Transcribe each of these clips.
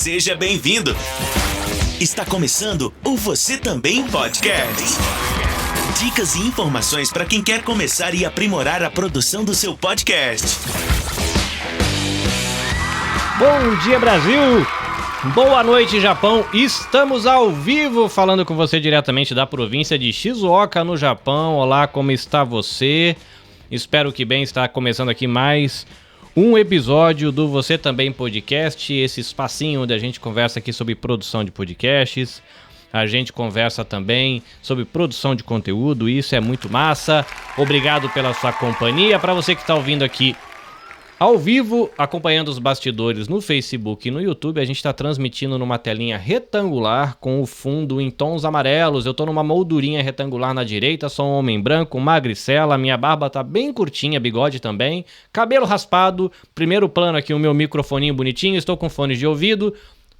Seja bem-vindo. Está começando o Você Também Podcast. Dicas e informações para quem quer começar e aprimorar a produção do seu podcast. Bom dia, Brasil! Boa noite, Japão! Estamos ao vivo falando com você diretamente da província de Shizuoka, no Japão. Olá, como está você? Espero que bem. Está começando aqui mais um episódio do Você Também Podcast, esse espacinho onde a gente conversa aqui sobre produção de podcasts. A gente conversa também sobre produção de conteúdo, isso é muito massa. Obrigado pela sua companhia. Para você que está ouvindo aqui ao vivo, acompanhando os bastidores no Facebook e no YouTube, a gente está transmitindo numa telinha retangular com o fundo em tons amarelos. Eu estou numa moldurinha retangular na direita, sou um homem branco, magricela, minha barba tá bem curtinha, bigode também, cabelo raspado, primeiro plano aqui o meu microfoninho bonitinho, estou com fones de ouvido,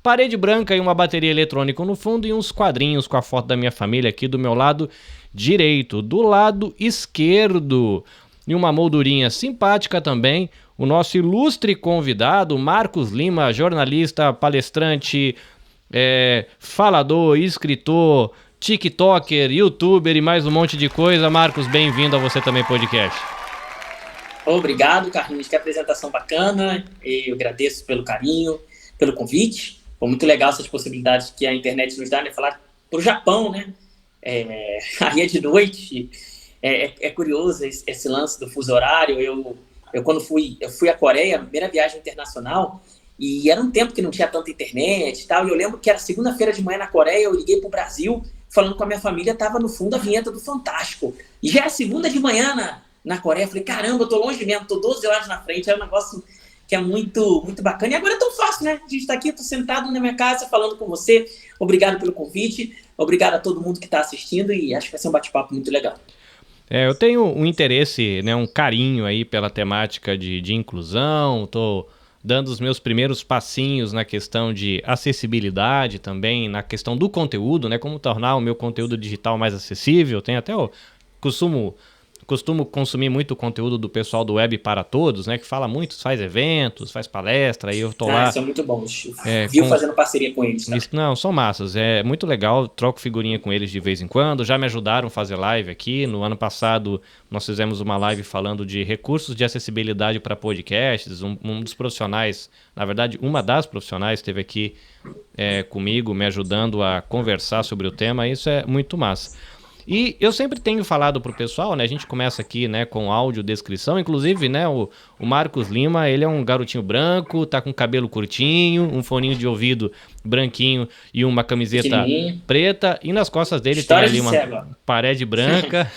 parede branca e uma bateria eletrônica no fundo e uns quadrinhos com a foto da minha família aqui do meu lado direito. Do lado esquerdo, e uma moldurinha simpática também, o nosso ilustre convidado, Marcos Lima, jornalista, palestrante, falador, escritor, tiktoker, youtuber e mais um monte de coisa. Marcos, bem-vindo a Você Também Podcast. Obrigado, Carlinhos, que apresentação bacana. Eu agradeço pelo carinho, pelo convite. Foi muito legal essas possibilidades que a internet nos dá, né? Falar pro Japão, né? Aí é de noite. É curioso esse lance do fuso horário. Eu quando fui à Coreia, primeira viagem internacional, e era um tempo que não tinha tanta internet e tal, e eu lembro que era segunda-feira de manhã na Coreia, eu liguei pro Brasil, falando com a minha família, tava no fundo a vinheta do Fantástico, e já era segunda de manhã na Coreia, eu falei, caramba, eu tô longe mesmo, tô 12 horas na frente, é um negócio que é muito, muito bacana, e agora é tão fácil, né, a gente tá aqui, eu tô sentado na minha casa falando com você, obrigado pelo convite, obrigado a todo mundo que tá assistindo, e acho que vai ser um bate-papo muito legal. Eu tenho um interesse, né, um carinho aí pela temática de inclusão, tô dando os meus primeiros passinhos na questão de acessibilidade também, na questão do conteúdo, né, como tornar o meu conteúdo digital mais acessível. Tenho até costumo consumir muito conteúdo do pessoal do Web para Todos, né, que fala muito, faz eventos, faz palestra, aí eu tô lá... São muito bons, fazendo parceria com eles. Tá? Não, são massas, é muito legal, troco figurinha com eles de vez em quando, já me ajudaram a fazer live aqui. No ano passado nós fizemos uma live falando de recursos de acessibilidade para podcasts, um dos profissionais, na verdade uma das profissionais esteve aqui comigo, me ajudando a conversar sobre o tema, isso é muito massa. E eu sempre tenho falado pro pessoal, né, a gente começa aqui, né, com áudio descrição, inclusive, né, o Marcos Lima, ele é um garotinho branco, tá com cabelo curtinho, um foninho de ouvido branquinho e uma camiseta preta, e nas costas dele História tem ali uma parede branca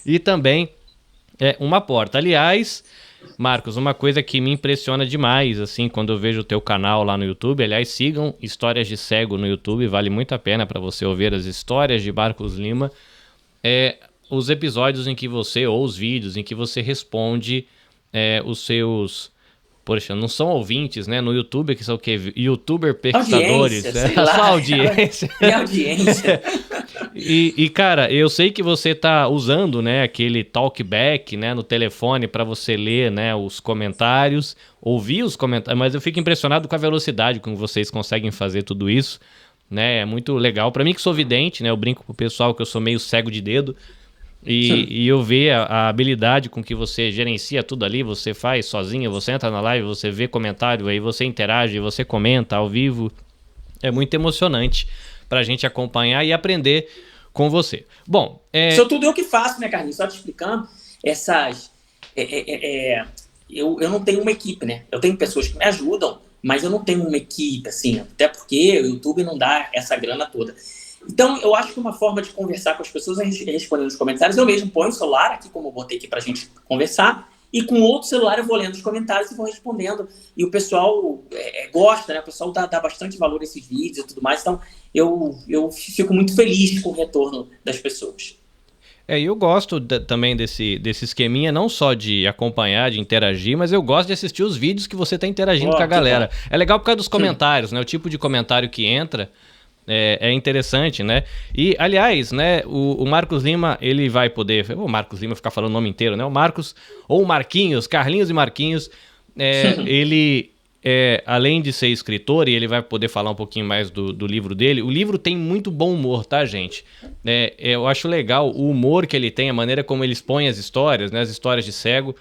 e também uma porta. Aliás, Marcos, uma coisa que me impressiona demais, assim, quando eu vejo o teu canal lá no YouTube, aliás, sigam Histórias de Cego no YouTube, vale muito a pena para você ouvir as histórias de Marcos Lima, os episódios em que você, ou os vídeos em que você responde os seus... Poxa, não são ouvintes, né? No YouTube, que são o quê? Youtuber pesquisadores. Só audiência. É audiência. E, cara, eu sei que você tá usando, né, aquele talkback, né, no telefone para você ler, né, os comentários, ouvir os comentários, mas eu fico impressionado com a velocidade com que vocês conseguem fazer tudo isso, né? É muito legal. Para mim que sou vidente, né, eu brinco pro pessoal que eu sou meio cego de dedo, e eu ver a habilidade com que você gerencia tudo ali, você faz sozinho, você entra na live, você vê comentário, aí você interage, você comenta ao vivo. É muito emocionante pra gente acompanhar e aprender com você. Bom, Isso tudo eu que faço, né, Carlinhos? Só te explicando, eu não tenho uma equipe, né? Eu tenho pessoas que me ajudam, mas eu não tenho uma equipe, assim, até porque o YouTube não dá essa grana toda. Então, eu acho que uma forma de conversar com as pessoas é responder nos comentários. Eu mesmo ponho o celular aqui, como eu botei aqui pra gente conversar, e com outro celular eu vou lendo os comentários e vou respondendo. E o pessoal gosta, né? O pessoal dá bastante valor a esses vídeos e tudo mais. Então, eu fico muito feliz com o retorno das pessoas. Eu gosto também desse esqueminha, não só de acompanhar, de interagir, mas eu gosto de assistir os vídeos que você está interagindo com a galera. É legal por causa dos comentários, né? O tipo de comentário que entra é interessante, né? E, aliás, né, o Marcos Lima, ele vai poder... O Marcos Lima ficar falando o nome inteiro, né? O Marcos, ou o Marquinhos, Carlinhos e Marquinhos, ele além de ser escritor, e ele vai poder falar um pouquinho mais do livro dele, o livro tem muito bom humor, tá, gente? Eu acho legal o humor que ele tem, a maneira como ele expõe as histórias, né, as histórias de cego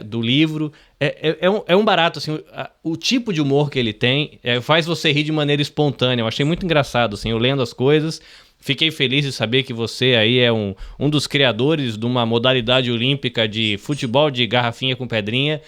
do livro. É um barato, assim, o tipo de humor que ele tem faz você rir de maneira espontânea. Eu achei muito engraçado, assim, eu lendo as coisas. Fiquei feliz de saber que você aí é um dos criadores de uma modalidade olímpica de futebol de garrafinha com pedrinha.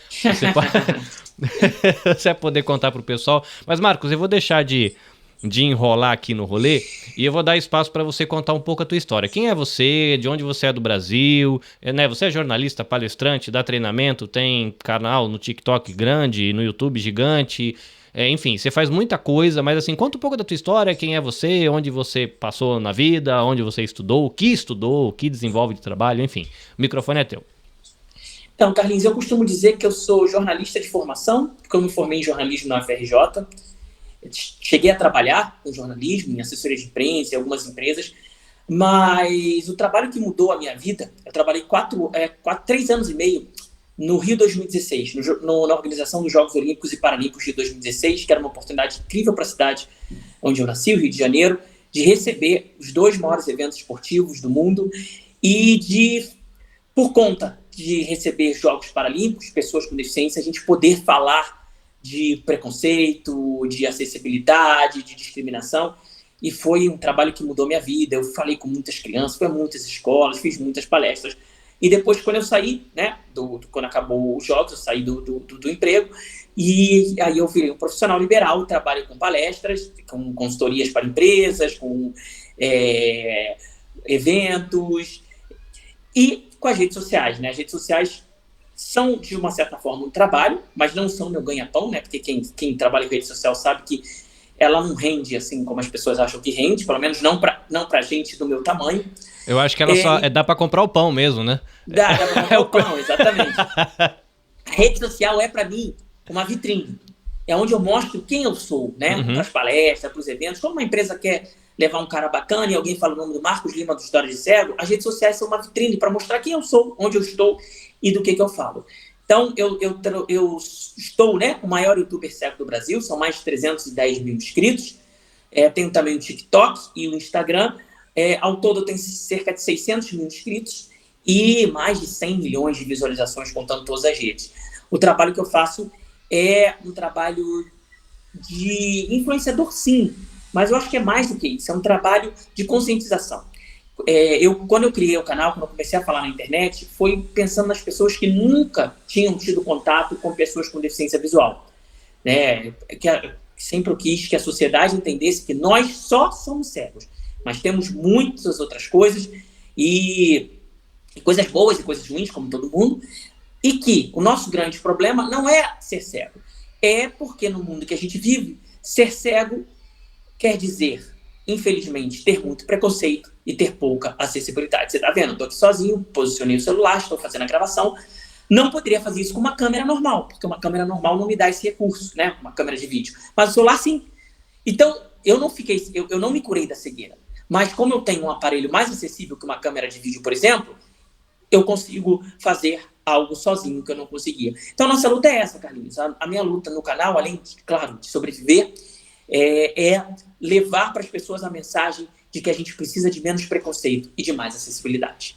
Você vai poder contar pro pessoal. Mas, Marcos, eu vou deixar de enrolar aqui no rolê e eu vou dar espaço para você contar um pouco a tua história. Quem é você? De onde você é do Brasil? Né? Você é jornalista, palestrante, dá treinamento, tem canal no TikTok grande, no YouTube gigante. Enfim, você faz muita coisa, mas assim, conta um pouco da tua história, quem é você, onde você passou na vida, onde você estudou, o que desenvolve de trabalho, enfim. O microfone é teu. Então, Carlinhos, eu costumo dizer que eu sou jornalista de formação, porque eu me formei em jornalismo na UFRJ. Cheguei a trabalhar com jornalismo, em assessoria de imprensa, em algumas empresas, mas o trabalho que mudou a minha vida, eu trabalhei 3 anos e meio no Rio 2016, na organização dos Jogos Olímpicos e Paralímpicos de 2016, que era uma oportunidade incrível para a cidade onde eu nasci, o Rio de Janeiro, de receber os 2 maiores eventos esportivos do mundo e por conta de receber Jogos Paralímpicos, pessoas com deficiência, a gente poder falar de preconceito, de acessibilidade, de discriminação, e foi um trabalho que mudou minha vida. Eu falei com muitas crianças, fui a muitas escolas, fiz muitas palestras, e depois, quando eu saí, né, quando acabou os jogos, eu saí do emprego, e aí eu virei um profissional liberal, trabalho com palestras, com consultorias para empresas, com eventos, e com as redes sociais, né? As redes sociais são, de uma certa forma, um trabalho, mas não são meu ganha-pão, né? Porque quem trabalha com rede social sabe que ela não rende assim como as pessoas acham que rende, pelo menos não pra gente do meu tamanho. Eu acho que ela só dá pra comprar o pão mesmo, né? Dá pra comprar o pão, exatamente. A rede social é, pra mim, uma vitrine. É onde eu mostro quem eu sou, né? Para as palestras, para os eventos. Quando uma empresa quer levar um cara bacana e alguém fala o nome do Marcos Lima do História de Cego, as redes sociais são uma vitrine para mostrar quem eu sou, onde eu estou e do que eu falo. Então, eu estou, né, o maior youtuber cego do Brasil, são mais de 310 mil inscritos. Tenho também o TikTok e o Instagram. Ao todo, eu tenho cerca de 600 mil inscritos e mais de 100 milhões de visualizações, contando todas as redes. O trabalho que eu faço é um trabalho de influenciador, sim, mas eu acho que é mais do que isso, é um trabalho de conscientização. Quando eu criei o canal, quando eu comecei a falar na internet, foi pensando nas pessoas que nunca tinham tido contato com pessoas com deficiência visual, né? Sempre eu quis que a sociedade entendesse que nós só somos cegos, mas temos muitas outras coisas, e coisas boas e coisas ruins, como todo mundo, e que o nosso grande problema não é ser cego, é porque no mundo que a gente vive, ser cego quer dizer, infelizmente, ter muito preconceito e ter pouca acessibilidade. Você está vendo? Estou aqui sozinho, posicionei o celular, estou fazendo a gravação. Não poderia fazer isso com uma câmera normal, porque uma câmera normal não me dá esse recurso, né? Uma câmera de vídeo. Mas o celular, sim. Então, eu não me curei da cegueira. Mas como eu tenho um aparelho mais acessível que uma câmera de vídeo, por exemplo, eu consigo fazer algo sozinho que eu não conseguia. Então, nossa luta é essa, Carlinhos. A minha luta no canal, além, claro, de sobreviver, é levar para as pessoas a mensagem de que a gente precisa de menos preconceito e de mais acessibilidade.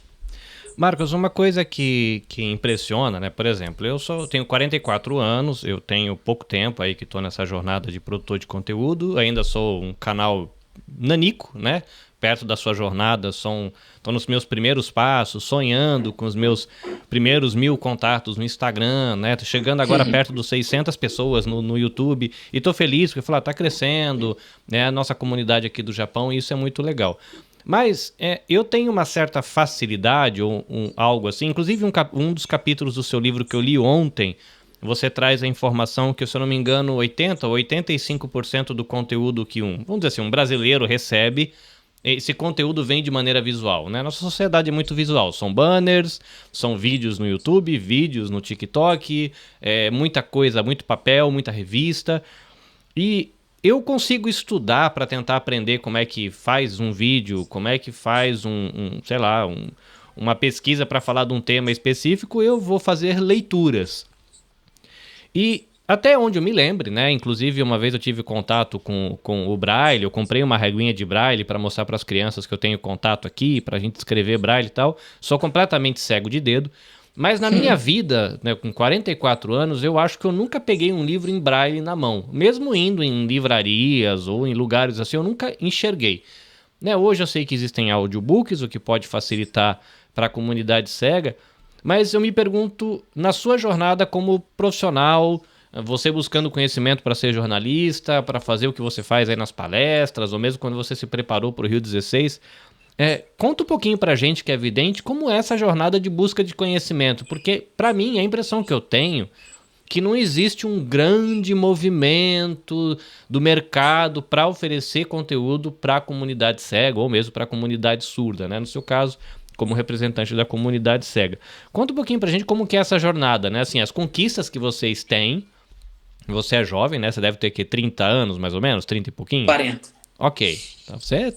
Marcos, uma coisa que impressiona, né? Por exemplo, eu tenho 44 anos, eu tenho pouco tempo aí que estou nessa jornada de produtor de conteúdo, ainda sou um canal nanico, né? Perto da sua jornada, estou nos meus primeiros passos, sonhando com os meus primeiros 1000 contatos no Instagram, né? Tô chegando agora perto dos 600 pessoas no YouTube e tô feliz porque tá crescendo, né? A nossa comunidade aqui do Japão, e isso é muito legal. Mas eu tenho uma certa facilidade, ou algo assim, inclusive um dos capítulos do seu livro que eu li ontem, você traz a informação que, se eu não me engano, 80% ou 85% do conteúdo que vamos dizer assim, um brasileiro recebe, esse conteúdo vem de maneira visual, né? Nossa sociedade é muito visual, são banners, são vídeos no YouTube, vídeos no TikTok, muita coisa, muito papel, muita revista, e eu consigo estudar para tentar aprender como é que faz um vídeo, como é que faz uma pesquisa para falar de um tema específico. Eu vou fazer leituras. E Até onde eu me lembre, né? Inclusive, uma vez eu tive contato com o Braille, eu comprei uma reguinha de Braille para mostrar para as crianças que eu tenho contato aqui, para a gente escrever Braille e tal. Sou completamente cego de dedo. Mas na minha vida, né, com 44 anos, eu acho que eu nunca peguei um livro em Braille na mão. Mesmo indo em livrarias ou em lugares assim, eu nunca enxerguei. Né, hoje eu sei que existem audiobooks, o que pode facilitar para a comunidade cega. Mas eu me pergunto, na sua jornada como profissional, você buscando conhecimento para ser jornalista, para fazer o que você faz aí nas palestras, ou mesmo quando você se preparou para o Rio 16, conta um pouquinho pra gente que é vidente como é essa jornada de busca de conhecimento, porque pra mim a impressão que eu tenho que não existe um grande movimento do mercado para oferecer conteúdo para a comunidade cega ou mesmo para a comunidade surda, né? No seu caso, como representante da comunidade cega. Conta um pouquinho pra gente como que é essa jornada, né? Assim, as conquistas que vocês têm. Você é jovem, né? Você deve ter, 30 anos, mais ou menos? 30 e pouquinho? 40. Ok.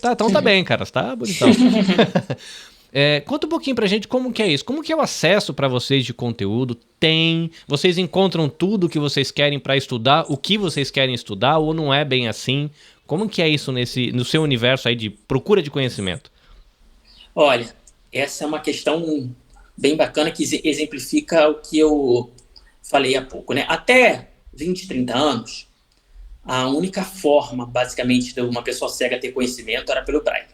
Então tá bem, cara. Você tá bonitão. Conta um pouquinho pra gente como que é isso. Como que é o acesso pra vocês de conteúdo? Vocês encontram tudo que vocês querem pra estudar? O que vocês querem estudar? Ou não é bem assim? Como que é isso no seu universo aí de procura de conhecimento? Olha, essa é uma questão bem bacana que exemplifica o que eu falei há pouco, né? Até 20, 30 anos, a única forma, basicamente, de uma pessoa cega ter conhecimento era pelo Braille.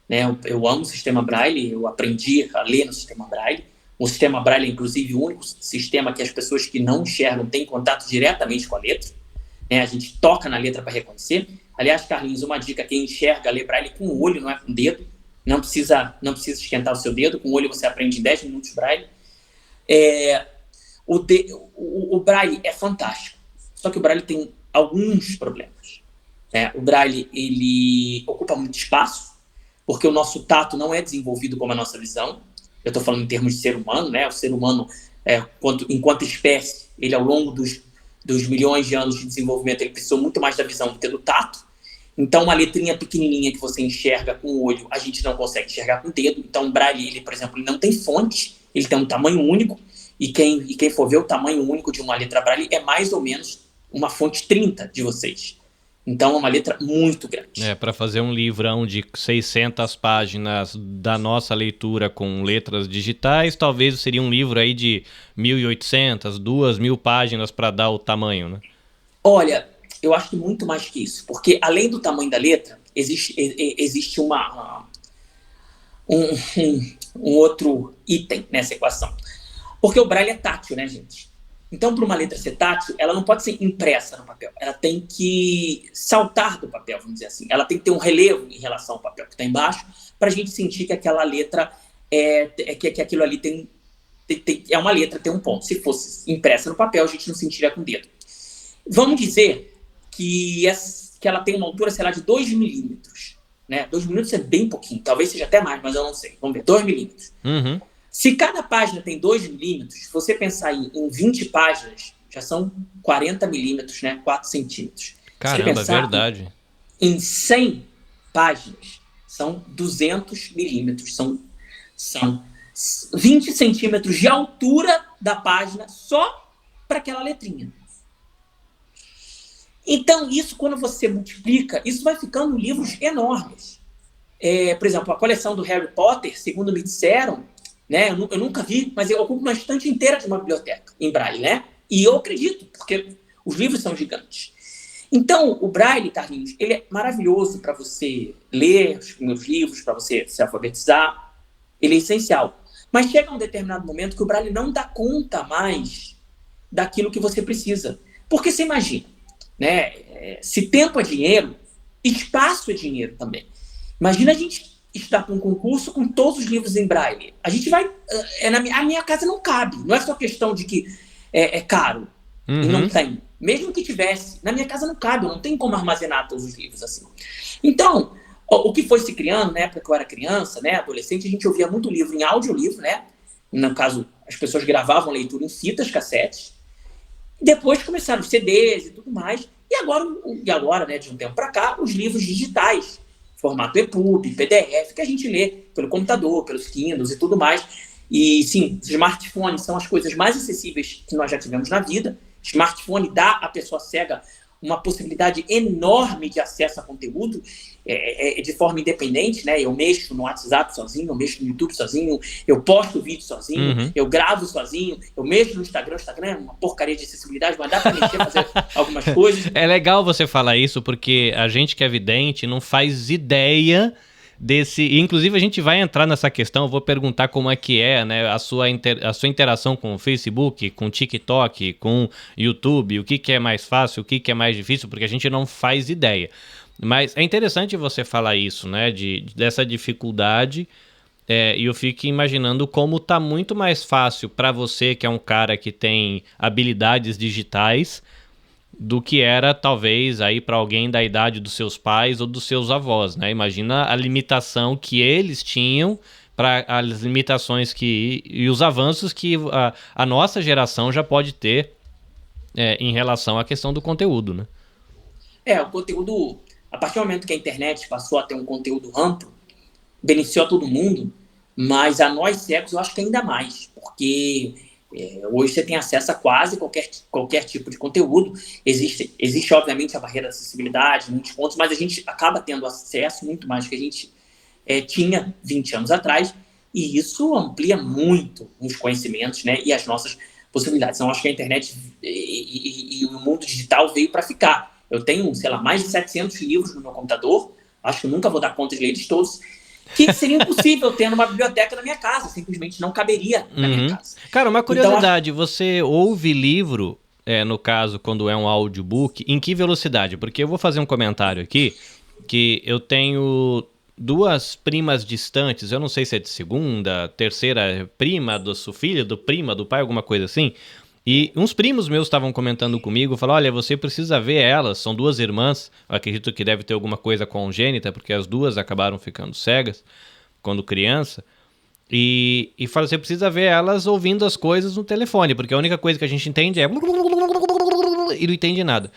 Né? Eu amo o sistema Braille, eu aprendi a ler no sistema Braille. O sistema Braille é, inclusive, o único sistema que as pessoas que não enxergam têm contato diretamente com a letra. Né? A gente toca na letra para reconhecer. Aliás, Carlinhos, uma dica, quem enxerga lê Braille com o olho, não é com o dedo. Não precisa esquentar o seu dedo, com o olho você aprende em 10 minutos Braille. O Braille é fantástico. Só que o Braille tem alguns problemas. O Braille ele ocupa muito espaço, porque o nosso tato não é desenvolvido como a nossa visão. Eu estou falando em termos de ser humano, né? O ser humano, enquanto espécie, ele ao longo dos milhões de anos de desenvolvimento, ele precisou muito mais da visão do que do tato. Então, uma letrinha pequenininha que você enxerga com o olho, a gente não consegue enxergar com o dedo. Então, o Braille, ele, por exemplo, ele não tem fonte, ele tem um tamanho único, e quem for ver o tamanho único de uma letra Braille é mais ou menos uma fonte 30 de vocês. Então, é uma letra muito grande. Para fazer um livrão de 600 páginas da nossa leitura com letras digitais, talvez seria um livro aí de 1.800, 2.000 páginas para dar o tamanho, né? Olha, eu acho que muito mais que isso, porque além do tamanho da letra, existe um outro item nessa equação. Porque o Braille é tátil, né, gente? Então, para uma letra ser tátil, ela não pode ser impressa no papel. Ela tem que saltar do papel, vamos dizer assim. Ela tem que ter um relevo em relação ao papel que está embaixo, para a gente sentir que aquela letra que aquilo ali é uma letra, tem um ponto. Se fosse impressa no papel, a gente não sentiria com o dedo. Vamos dizer que ela tem uma altura, sei lá, de 2 milímetros. Né? 2 milímetros é bem pouquinho. Talvez seja até mais, mas eu não sei. Vamos ver. 2 milímetros. Uhum. Se cada página tem 2 milímetros, se você pensar em 20 páginas, já são 40 milímetros, né? 4 centímetros. Caramba, é verdade. Em 100 páginas, são 200 milímetros. São 20 centímetros de altura da página só para aquela letrinha. Então, isso, quando você multiplica, isso vai ficando livros enormes. Por exemplo, a coleção do Harry Potter, segundo me disseram, né, eu nunca vi, mas eu ocupo uma estante inteira de uma biblioteca em Braille, né? E eu acredito, porque os livros são gigantes. Então, o Braille, Carlinhos, ele é maravilhoso para você ler os primeiros livros, para você se alfabetizar. Ele é essencial. Mas chega um determinado momento que o Braille não dá conta mais daquilo que você precisa. Porque você imagina, né? Se tempo é dinheiro, espaço é dinheiro também. Imagina a gente estudar para um concurso com todos os livros em Braille. A gente vai... a minha casa não cabe. Não é só questão de que é caro. Uhum. E não tem. Mesmo que tivesse, na minha casa não cabe. Eu não tenho como armazenar todos os livros assim. Então, o que foi se criando, na época que eu era criança, né, adolescente, a gente ouvia muito livro em audiolivro, né? No caso, as pessoas gravavam leitura em fitas, cassetes. Depois começaram os CDs e tudo mais. E agora, né, de um tempo para cá, os livros digitais, formato EPUB, PDF, que a gente lê pelo computador, pelos Kindles e tudo mais. E sim, smartphones são as coisas mais acessíveis que nós já tivemos na vida. Smartphone dá à pessoa cega uma possibilidade enorme de acesso a conteúdo de forma independente, né? Eu mexo no WhatsApp sozinho, eu mexo no YouTube sozinho, eu posto vídeo sozinho, eu gravo sozinho, eu mexo no Instagram. O Instagram é uma porcaria de acessibilidade, mas dá pra mexer, fazer algumas coisas. É legal você falar isso, porque a gente que é vidente não faz ideia desse... Inclusive, a gente vai entrar nessa questão, eu vou perguntar como é que é, né, a sua interação com o Facebook, com o TikTok, com o YouTube, o que é mais fácil, o que é mais difícil, porque a gente não faz ideia. Mas é interessante você falar isso, né, dessa dificuldade, e eu fico imaginando como tá muito mais fácil para você, que é um cara que tem habilidades digitais, do que era, talvez, aí para alguém da idade dos seus pais ou dos seus avós, né? Imagina a limitação que eles tinham para as limitações e os avanços que a nossa geração já pode ter em relação à questão do conteúdo, né? O conteúdo, a partir do momento que a internet passou a ter um conteúdo amplo, beneficiou a todo mundo, mas a nós cegos eu acho que ainda mais, porque... hoje você tem acesso a quase qualquer tipo de conteúdo. Existe, obviamente, a barreira da acessibilidade, muitos pontos, mas a gente acaba tendo acesso muito mais do que a gente tinha 20 anos atrás, e isso amplia muito os conhecimentos, né, e as nossas possibilidades. Então, acho que a internet e o mundo digital veio para ficar. Eu tenho, sei lá, mais de 700 livros no meu computador, acho que eu nunca vou dar conta de ler eles todos, que seria impossível ter numa biblioteca na minha casa, simplesmente não caberia na minha casa. Cara, uma curiosidade, então, você ouve livro, no caso, quando é um audiobook, em que velocidade? Porque eu vou fazer um comentário aqui, que eu tenho 2 primas distantes, eu não sei se é de segunda, terceira prima, do sua filha, do prima, do pai, alguma coisa assim, e uns primos meus estavam comentando comigo, falaram, olha, você precisa ver elas, são 2 irmãs, eu acredito que deve ter alguma coisa congênita, porque as 2 acabaram ficando cegas quando criança, e fala, você precisa ver elas ouvindo as coisas no telefone, porque a única coisa que a gente entende é... e não entende nada.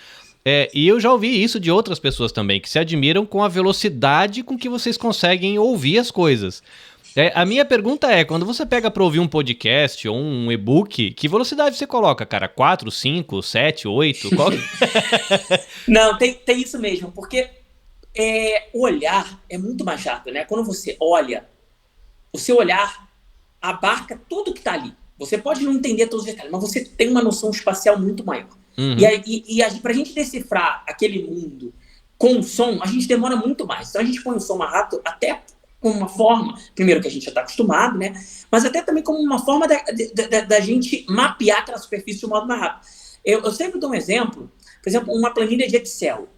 E eu já ouvi isso de outras pessoas também, que se admiram com a velocidade com que vocês conseguem ouvir as coisas. A minha pergunta é, quando você pega pra ouvir um podcast ou um e-book, que velocidade você coloca, cara? 4, 5, 7, 8? Qual... Não, tem isso mesmo, porque o olhar é muito mais rápido, né? Quando você olha, o seu olhar abarca tudo que tá ali. Você pode não entender todos os detalhes, mas você tem uma noção espacial muito maior. Pra gente decifrar aquele mundo com o som, a gente demora muito mais. Então a gente põe o som mais rápido, até como uma forma, primeiro que a gente já está acostumado, né? Mas até também como uma forma da gente mapear aquela superfície de um modo mais rápido. Eu sempre dou um exemplo, por exemplo, uma planilha de Excel,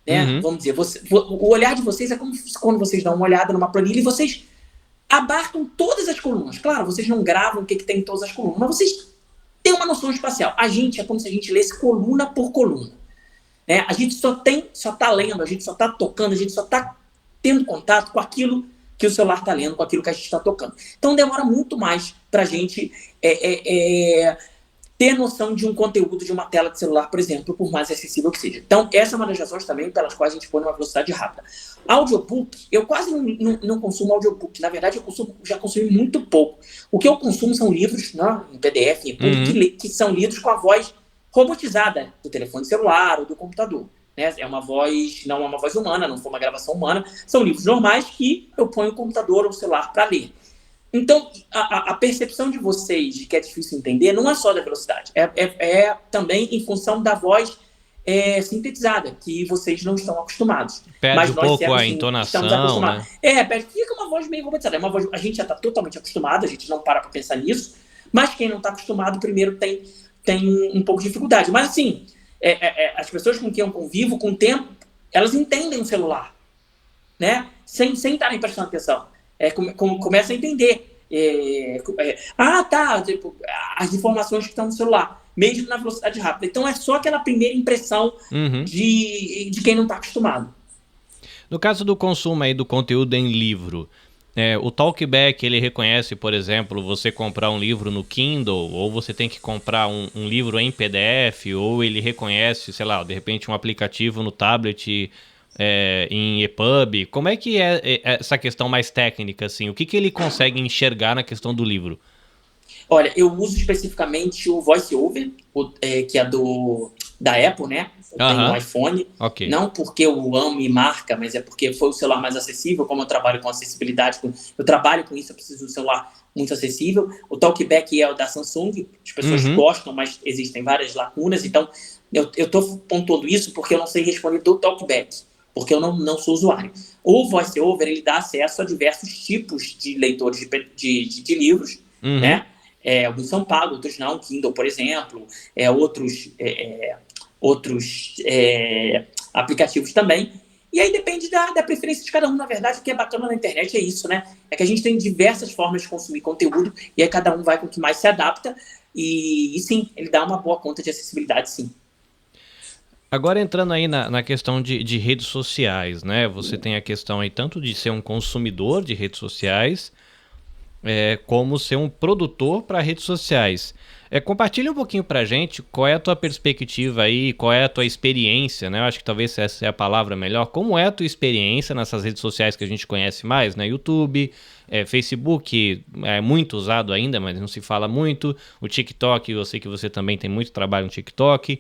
né? Vamos dizer, o olhar de vocês é como quando vocês dão uma olhada numa planilha e vocês abarcam todas as colunas. Claro, vocês não gravam o que tem em todas as colunas, mas vocês têm uma noção espacial. A gente é como se a gente lesse coluna por coluna, né? A gente só está lendo, a gente só está tocando, a gente só está tendo contato com aquilo que o celular está lendo, com aquilo que a gente está tocando. Então demora muito mais para a gente ter noção de um conteúdo de uma tela de celular, por exemplo, por mais acessível que seja. Então essa é uma das razões também pelas quais a gente põe uma velocidade rápida. Audiobook, eu quase não consumo audiobook. Na verdade, eu já consumi muito pouco. O que eu consumo são livros, né, em PDF, em e-book, que são lidos com a voz robotizada do telefone celular ou do computador. É uma voz, não é uma voz humana, não foi uma gravação humana, são livros normais que eu ponho o computador ou o celular para ler. Então, a percepção de vocês de que é difícil entender não é só da velocidade, é também em função da voz sintetizada, que vocês não estão acostumados. Perde mas um nós pouco estamos, a entonação, né? Fica uma voz meio robotizada. A gente já está totalmente acostumado, a gente não para pensar nisso, mas quem não está acostumado, primeiro tem um pouco de dificuldade. Mas assim... as pessoas com quem eu convivo, com o tempo, elas entendem o celular, né? Sem estarem prestando atenção. Começa a entender. Tipo, as informações que estão no celular, mesmo na velocidade rápida. Então é só aquela primeira impressão de quem não está acostumado. No caso do consumo aí do conteúdo em livro, o Talkback, ele reconhece, por exemplo, você comprar um livro no Kindle, ou você tem que comprar um livro em PDF, ou ele reconhece, sei lá, de repente um aplicativo no tablet em EPUB. Como é que é essa questão mais técnica, assim? O que ele consegue enxergar na questão do livro? Olha, eu uso especificamente o VoiceOver, que é da Apple, né? Eu tenho um iPhone. Okay. Não porque eu amo e marca, mas é porque foi o celular mais acessível. Como eu trabalho com acessibilidade, eu trabalho com isso, eu preciso de um celular muito acessível. O Talkback é o da Samsung, as pessoas gostam, mas existem várias lacunas. Então, eu estou pontuando isso porque eu não sei responder do Talkback, porque eu não sou usuário. O VoiceOver, ele dá acesso a diversos tipos de leitores de livros, né? Alguns são pagos, outros não, Kindle, por exemplo, outros aplicativos também. E aí depende da preferência de cada um. Na verdade, o que é bacana na internet é isso, né? É que a gente tem diversas formas de consumir conteúdo e aí cada um vai com o que mais se adapta e sim, ele dá uma boa conta de acessibilidade, sim. Agora entrando aí na questão de redes sociais, né? Você tem a questão aí tanto de ser um consumidor de redes sociais, como ser um produtor para redes sociais. Compartilha um pouquinho pra gente qual é a tua perspectiva aí, qual é a tua experiência, né? Eu acho que talvez essa é a palavra melhor. Como é a tua experiência nessas redes sociais que a gente conhece mais, né? YouTube, Facebook é muito usado ainda, mas não se fala muito. O TikTok, eu sei que você também tem muito trabalho no TikTok.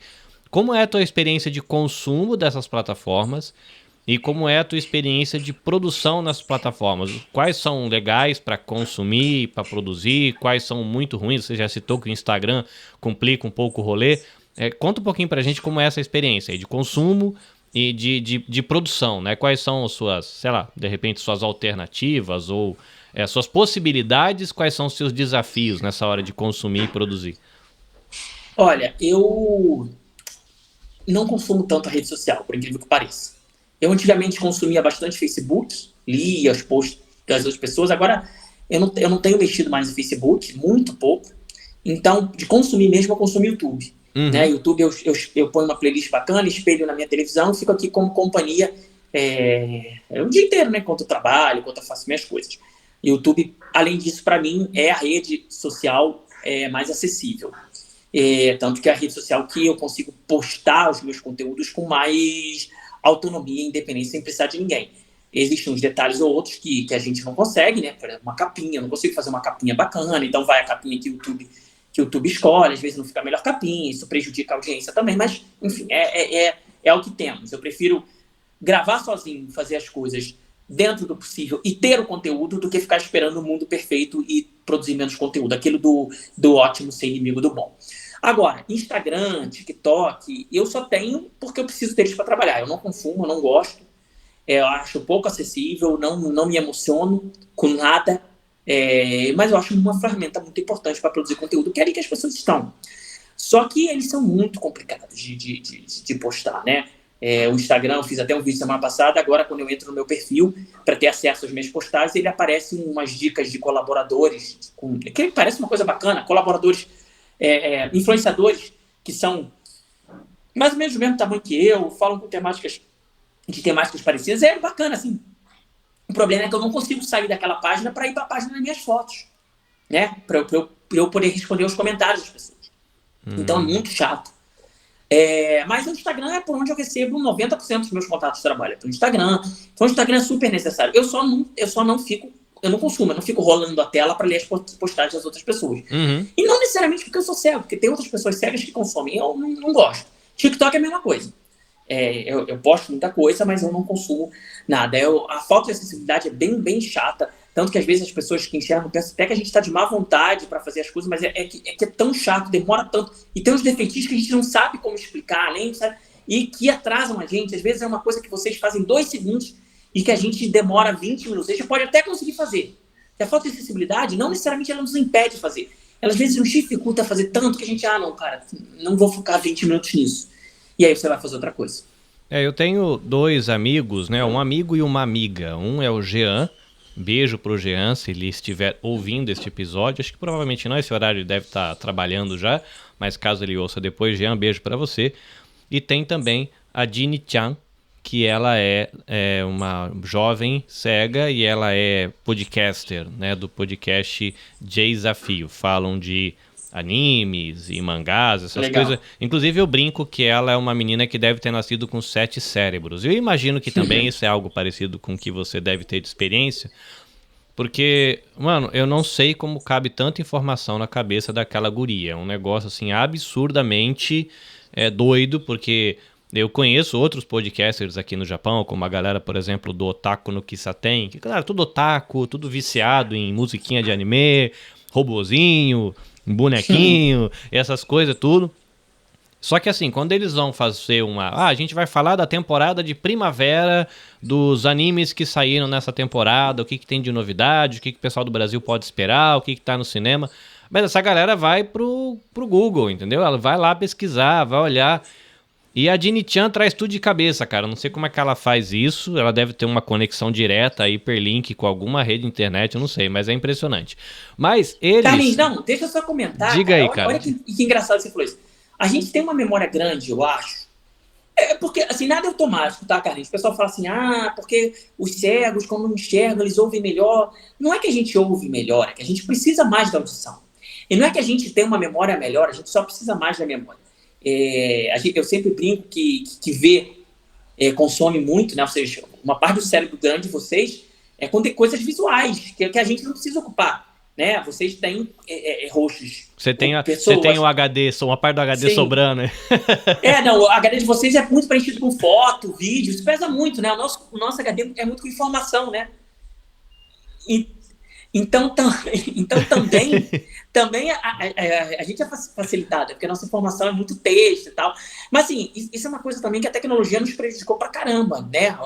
Como é a tua experiência de consumo dessas plataformas? E como é a tua experiência de produção nas plataformas? Quais são legais para consumir, para produzir? Quais são muito ruins? Você já citou que o Instagram complica um pouco o rolê. Conta um pouquinho para a gente como é essa experiência aí de consumo e de produção, né? Quais são as suas, sei lá, de repente suas alternativas ou suas possibilidades? Quais são os seus desafios nessa hora de consumir e produzir? Olha, eu não consumo tanto a rede social, por incrível que pareça. Eu antigamente consumia bastante Facebook, lia os posts das outras pessoas, agora eu não tenho mexido mais no Facebook, muito pouco. Então, de consumir mesmo, eu consumo YouTube. Né? YouTube eu ponho uma playlist bacana, espelho na minha televisão, fico aqui como companhia o dia inteiro, né? Enquanto eu trabalho, enquanto eu faço minhas coisas. YouTube, além disso, para mim, é a rede social mais acessível. Tanto que é a rede social que eu consigo postar os meus conteúdos com mais autonomia e independência sem precisar de ninguém. Existem uns detalhes ou outros que a gente não consegue, né? Por exemplo, uma capinha, eu não consigo fazer uma capinha bacana, então vai a capinha que o YouTube escolhe, às vezes não fica a melhor capinha, isso prejudica a audiência também, mas, enfim, é o que temos. Eu prefiro gravar sozinho, fazer as coisas dentro do possível e ter o conteúdo do que ficar esperando o mundo perfeito e produzir menos conteúdo, aquilo do ótimo ser inimigo do bom. Agora, Instagram, TikTok, eu só tenho porque eu preciso deles para trabalhar. Eu não consumo, eu não gosto, eu acho pouco acessível, não me emociono com nada, mas eu acho uma ferramenta muito importante para produzir conteúdo, que é ali que as pessoas estão. Só que eles são muito complicados de postar, né? O Instagram, eu fiz até um vídeo semana passada, agora quando eu entro no meu perfil para ter acesso às minhas postagens, ele aparece umas dicas de colaboradores, que parece uma coisa bacana, colaboradores, influenciadores que são mais ou menos do mesmo tamanho que eu, falam com temáticas parecidas, é bacana, assim. O problema é que eu não consigo sair daquela página para ir para a página das minhas fotos, né? Para eu poder responder os comentários das pessoas. Então é muito chato. Mas o Instagram é por onde eu recebo 90% dos meus contatos de trabalho, pelo Instagram. Então o Instagram é super necessário. Eu não consumo, eu não fico rolando a tela para ler as postagens das outras pessoas. E não necessariamente porque eu sou cego, porque tem outras pessoas cegas que consomem. Eu não gosto. TikTok é a mesma coisa. Eu posto muita coisa, mas eu não consumo nada. A falta de acessibilidade é bem, bem chata. Tanto que às vezes as pessoas que enxergam pensam até que a gente está de má vontade para fazer as coisas, mas é que é tão chato, demora tanto. E tem uns defeitos que a gente não sabe como explicar, além, sabe? E que atrasam a gente. Às vezes é uma coisa que vocês fazem 2 segundos e que a gente demora 20 minutos. A gente pode até conseguir fazer. E a falta de acessibilidade, não necessariamente ela nos impede de fazer. Ela às vezes nos dificulta fazer tanto que a gente, não, cara, não vou focar 20 minutos nisso. E aí você vai fazer outra coisa. Eu tenho 2 amigos, né? Um amigo e uma amiga. Um é o Jean. Beijo pro Jean, se ele estiver ouvindo este episódio. Acho que provavelmente não, esse horário ele deve estar trabalhando já. Mas caso ele ouça depois, Jean, beijo pra você. E tem também a Dini Chan, que ela é uma jovem cega e ela é podcaster, né? Do podcast Desafio. Falam de animes e mangás, essas coisas. Inclusive eu brinco que ela é uma menina que deve ter nascido com 7 cérebros. Eu imagino que também isso é algo parecido com o que você deve ter de experiência, Porque, mano, eu não sei como cabe tanta informação na cabeça daquela guria. É um negócio, assim, absurdamente doido, porque eu conheço outros podcasters aqui no Japão, como a galera, por exemplo, do Otaku no Kisaten, que, claro, tudo otaku, tudo viciado em musiquinha de anime, robozinho, bonequinho, essas coisas, tudo. Só que assim, quando eles vão fazer a gente vai falar da temporada de primavera, dos animes que saíram nessa temporada, o que tem de novidade, o que o pessoal do Brasil pode esperar, o que tá no cinema. Mas essa galera vai pro Google, entendeu? Ela vai lá pesquisar, vai olhar. E a Dini-chan traz tudo de cabeça, cara. Não sei como é que ela faz isso. Ela deve ter uma conexão direta, hiperlink com alguma rede de internet, eu não sei, mas é impressionante. Mas eles... Carlinhos, não, deixa eu só comentar. Diga aí, cara. Olha que engraçado você falou isso. A gente tem uma memória grande, eu acho. Porque, assim, nada é automático, tá, Carlinhos? O pessoal fala assim, porque os cegos, quando não enxergam, eles ouvem melhor. Não é que a gente ouve melhor, é que a gente precisa mais da audição. E não é que a gente tem uma memória melhor, a gente só precisa mais da memória. Eu sempre brinco que vê, consome muito, né? Ou seja, uma parte do cérebro grande de vocês quando tem coisas visuais, que a gente não precisa ocupar. Né? Vocês têm rostos. Você tem o HD, uma parte do HD. Sim. Sobrando. Né? Não, o HD de vocês é muito preenchido com foto, vídeo, isso pesa muito, né? O nosso HD é muito com informação, né? Então também a gente é facilitada, porque a nossa informação é muito texto e tal. Mas, assim, isso é uma coisa também que a tecnologia nos prejudicou pra caramba, né?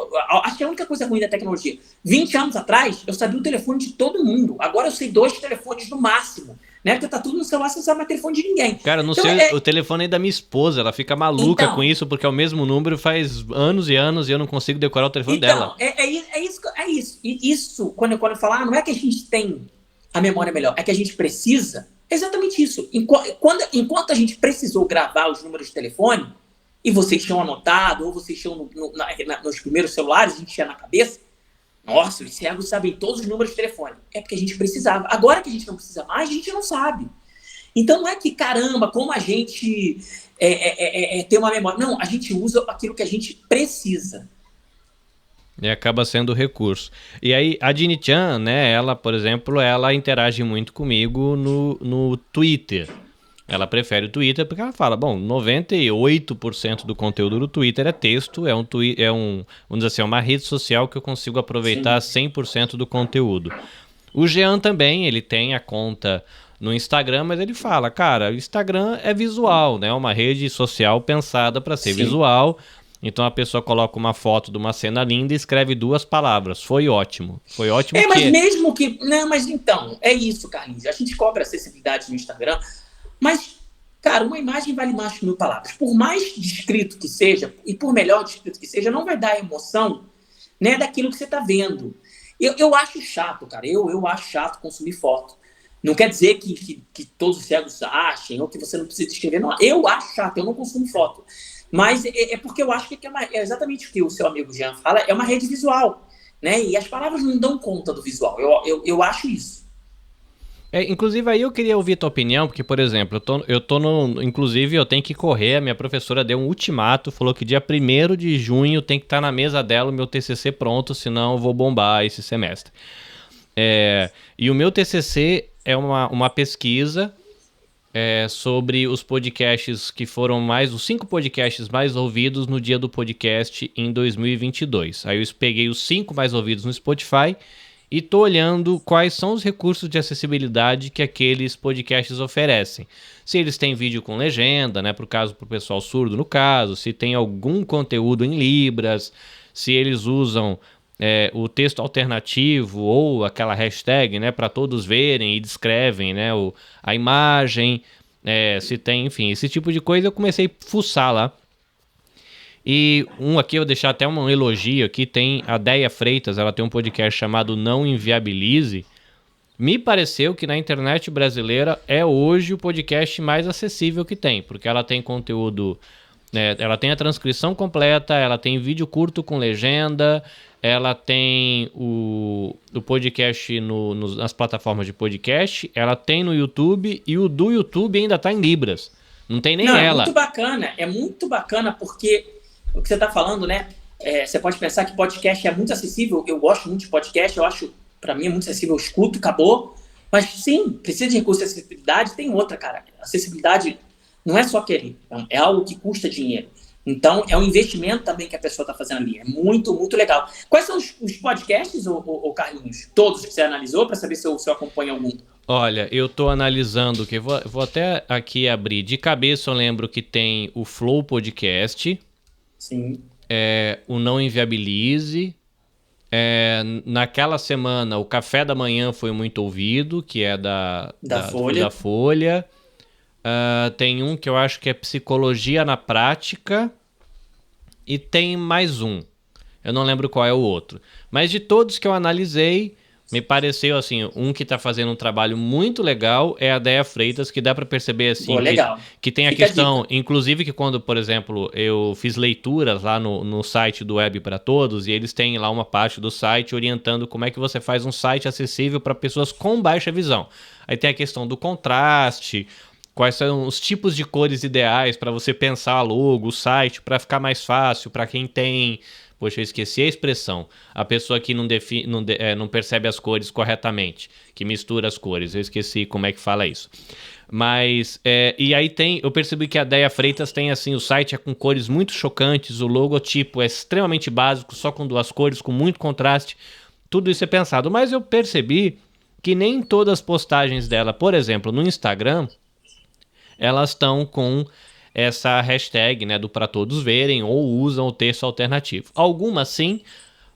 Acho que a única coisa ruim da tecnologia, 20 anos atrás, eu sabia o telefone de todo mundo. Agora eu sei 2 telefones no máximo, né? Porque tá tudo no celular, você não sabe mais telefone de ninguém. Cara, eu não sei o telefone da minha esposa, ela fica maluca com isso, porque é o mesmo número faz anos e anos e eu não consigo decorar o telefone dela. Isso. E isso, quando eu falar, não é que a gente tem a memória melhor, é que a gente precisa. É exatamente isso. Enquanto a gente precisou gravar os números de telefone, e vocês tinham anotado, ou vocês tinham nos primeiros celulares, a gente tinha na cabeça, nossa, os cegos sabem todos os números de telefone. É porque a gente precisava. Agora que a gente não precisa mais, a gente não sabe. Então não é que, caramba, como a gente tem uma memória. Não, a gente usa aquilo que a gente precisa. E acaba sendo recurso. E aí, a Dini-chan, né, ela, por exemplo, ela interage muito comigo no Twitter. Ela prefere o Twitter porque ela fala, 98% do conteúdo do Twitter é texto, vamos dizer assim, é uma rede social que eu consigo aproveitar 100% do conteúdo. O Jean também, ele tem a conta no Instagram, mas ele fala, cara, o Instagram é visual, né, é uma rede social pensada para ser visual. Então a pessoa coloca uma foto de uma cena linda e escreve 2 palavras. Foi ótimo. Foi ótimo. Mas mesmo que... Não, mas então, é isso, Carlinhos. A gente cobra acessibilidade no Instagram, mas, cara, uma imagem vale mais que 1000 palavras. Por mais descrito que seja, e por melhor descrito que seja, não vai dar a emoção, né, daquilo que você está vendo. Eu acho chato, cara. Eu acho chato consumir foto. Não quer dizer que todos os cegos achem, ou que você não precisa escrever. Não, eu acho chato, eu não consumo foto. Mas é porque eu acho que é exatamente o que o seu amigo Jean fala, é uma rede visual, né? E as palavras não dão conta do visual. Eu acho isso. Inclusive, aí eu queria ouvir a tua opinião, porque, por exemplo, inclusive, eu tenho que correr, a minha professora deu um ultimato, falou que dia 1º de junho tem que estar na mesa dela o meu TCC pronto, senão eu vou bombar esse semestre. E o meu TCC é uma pesquisa... sobre os podcasts que foram os 5 podcasts mais ouvidos no dia do podcast em 2022. Aí eu peguei os 5 mais ouvidos no Spotify e tô olhando quais são os recursos de acessibilidade que aqueles podcasts oferecem. Se eles têm vídeo com legenda, né, pro pessoal surdo no caso, se tem algum conteúdo em Libras, se eles usam... o texto alternativo ou aquela hashtag, né, para todos verem e descrevem, né, a imagem, se tem, enfim, esse tipo de coisa. Eu comecei a fuçar lá. E aqui eu vou deixar até um elogio aqui, tem a Deia Freitas, ela tem um podcast chamado Não Inviabilize. Me pareceu que na internet brasileira é hoje o podcast mais acessível que tem, porque ela tem conteúdo, ela tem a transcrição completa, ela tem vídeo curto com legenda, ela tem o podcast nas plataformas de podcast, ela tem no YouTube, e o do YouTube ainda tá em Libras. Não tem nem ela. É muito bacana porque o que você tá falando, né? Você pode pensar que podcast é muito acessível, eu gosto muito de podcast, eu acho para mim é muito acessível, eu escuto, acabou. Mas sim, precisa de recurso de acessibilidade, tem outra, cara. Acessibilidade não é só querer, é algo que custa dinheiro. Então, é um investimento também que a pessoa está fazendo ali. É muito, muito legal. Quais são os podcasts, ô Carlinhos? Todos que você analisou, para saber se eu acompanho algum? Olha, eu tô analisando, que vou até aqui abrir. De cabeça eu lembro que tem o Flow Podcast. Sim. O Não Inviabilize. Naquela semana, o Café da Manhã foi muito ouvido, que é da Folha. Tem um que eu acho que é Psicologia na Prática. E tem mais um. Eu não lembro qual é o outro. Mas de todos que eu analisei, me pareceu assim, um que tá fazendo um trabalho muito legal é a Déia Freitas, que dá para perceber assim, que tem a questão, inclusive que quando, por exemplo, eu fiz leituras lá no site do Web para Todos, e eles têm lá uma parte do site orientando como é que você faz um site acessível para pessoas com baixa visão. Aí tem a questão do contraste, quais são os tipos de cores ideais para você pensar a logo, o site, para ficar mais fácil, para quem tem... Poxa, eu esqueci a expressão. A pessoa que não percebe as cores corretamente, que mistura as cores. Eu esqueci como é que fala isso. Mas, e aí eu percebi que a Déia Freitas tem assim, o site é com cores muito chocantes, o logotipo é extremamente básico, só com 2 cores, com muito contraste. Tudo isso é pensado. Mas eu percebi que nem todas as postagens dela, por exemplo, no Instagram, elas estão com essa hashtag, né, do para todos verem, ou usam o texto alternativo. Algumas sim,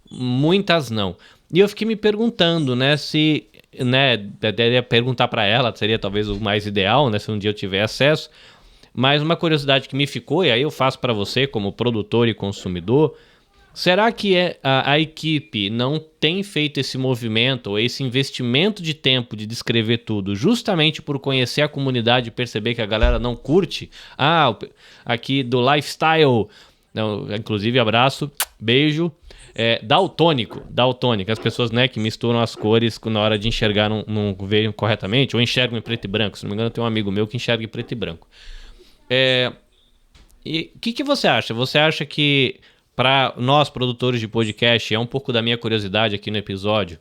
muitas não. E eu fiquei me perguntando, né, se, né, deveria perguntar para ela, seria talvez o mais ideal, né, se um dia eu tiver acesso. Mas uma curiosidade que me ficou, e aí eu faço para você como produtor e consumidor, será que a equipe não tem feito esse movimento, ou esse investimento de tempo de descrever tudo, justamente por conhecer a comunidade e perceber que a galera não curte? Aqui do Lifestyle, não, inclusive abraço, beijo, daltônico, as pessoas, né, que misturam as cores na hora de enxergar, não veem corretamente, ou enxergam em preto e branco. Se não me engano, tem um amigo meu que enxerga em preto e branco. E o que você acha? Você acha que para nós, produtores de podcast, é um pouco da minha curiosidade aqui no episódio,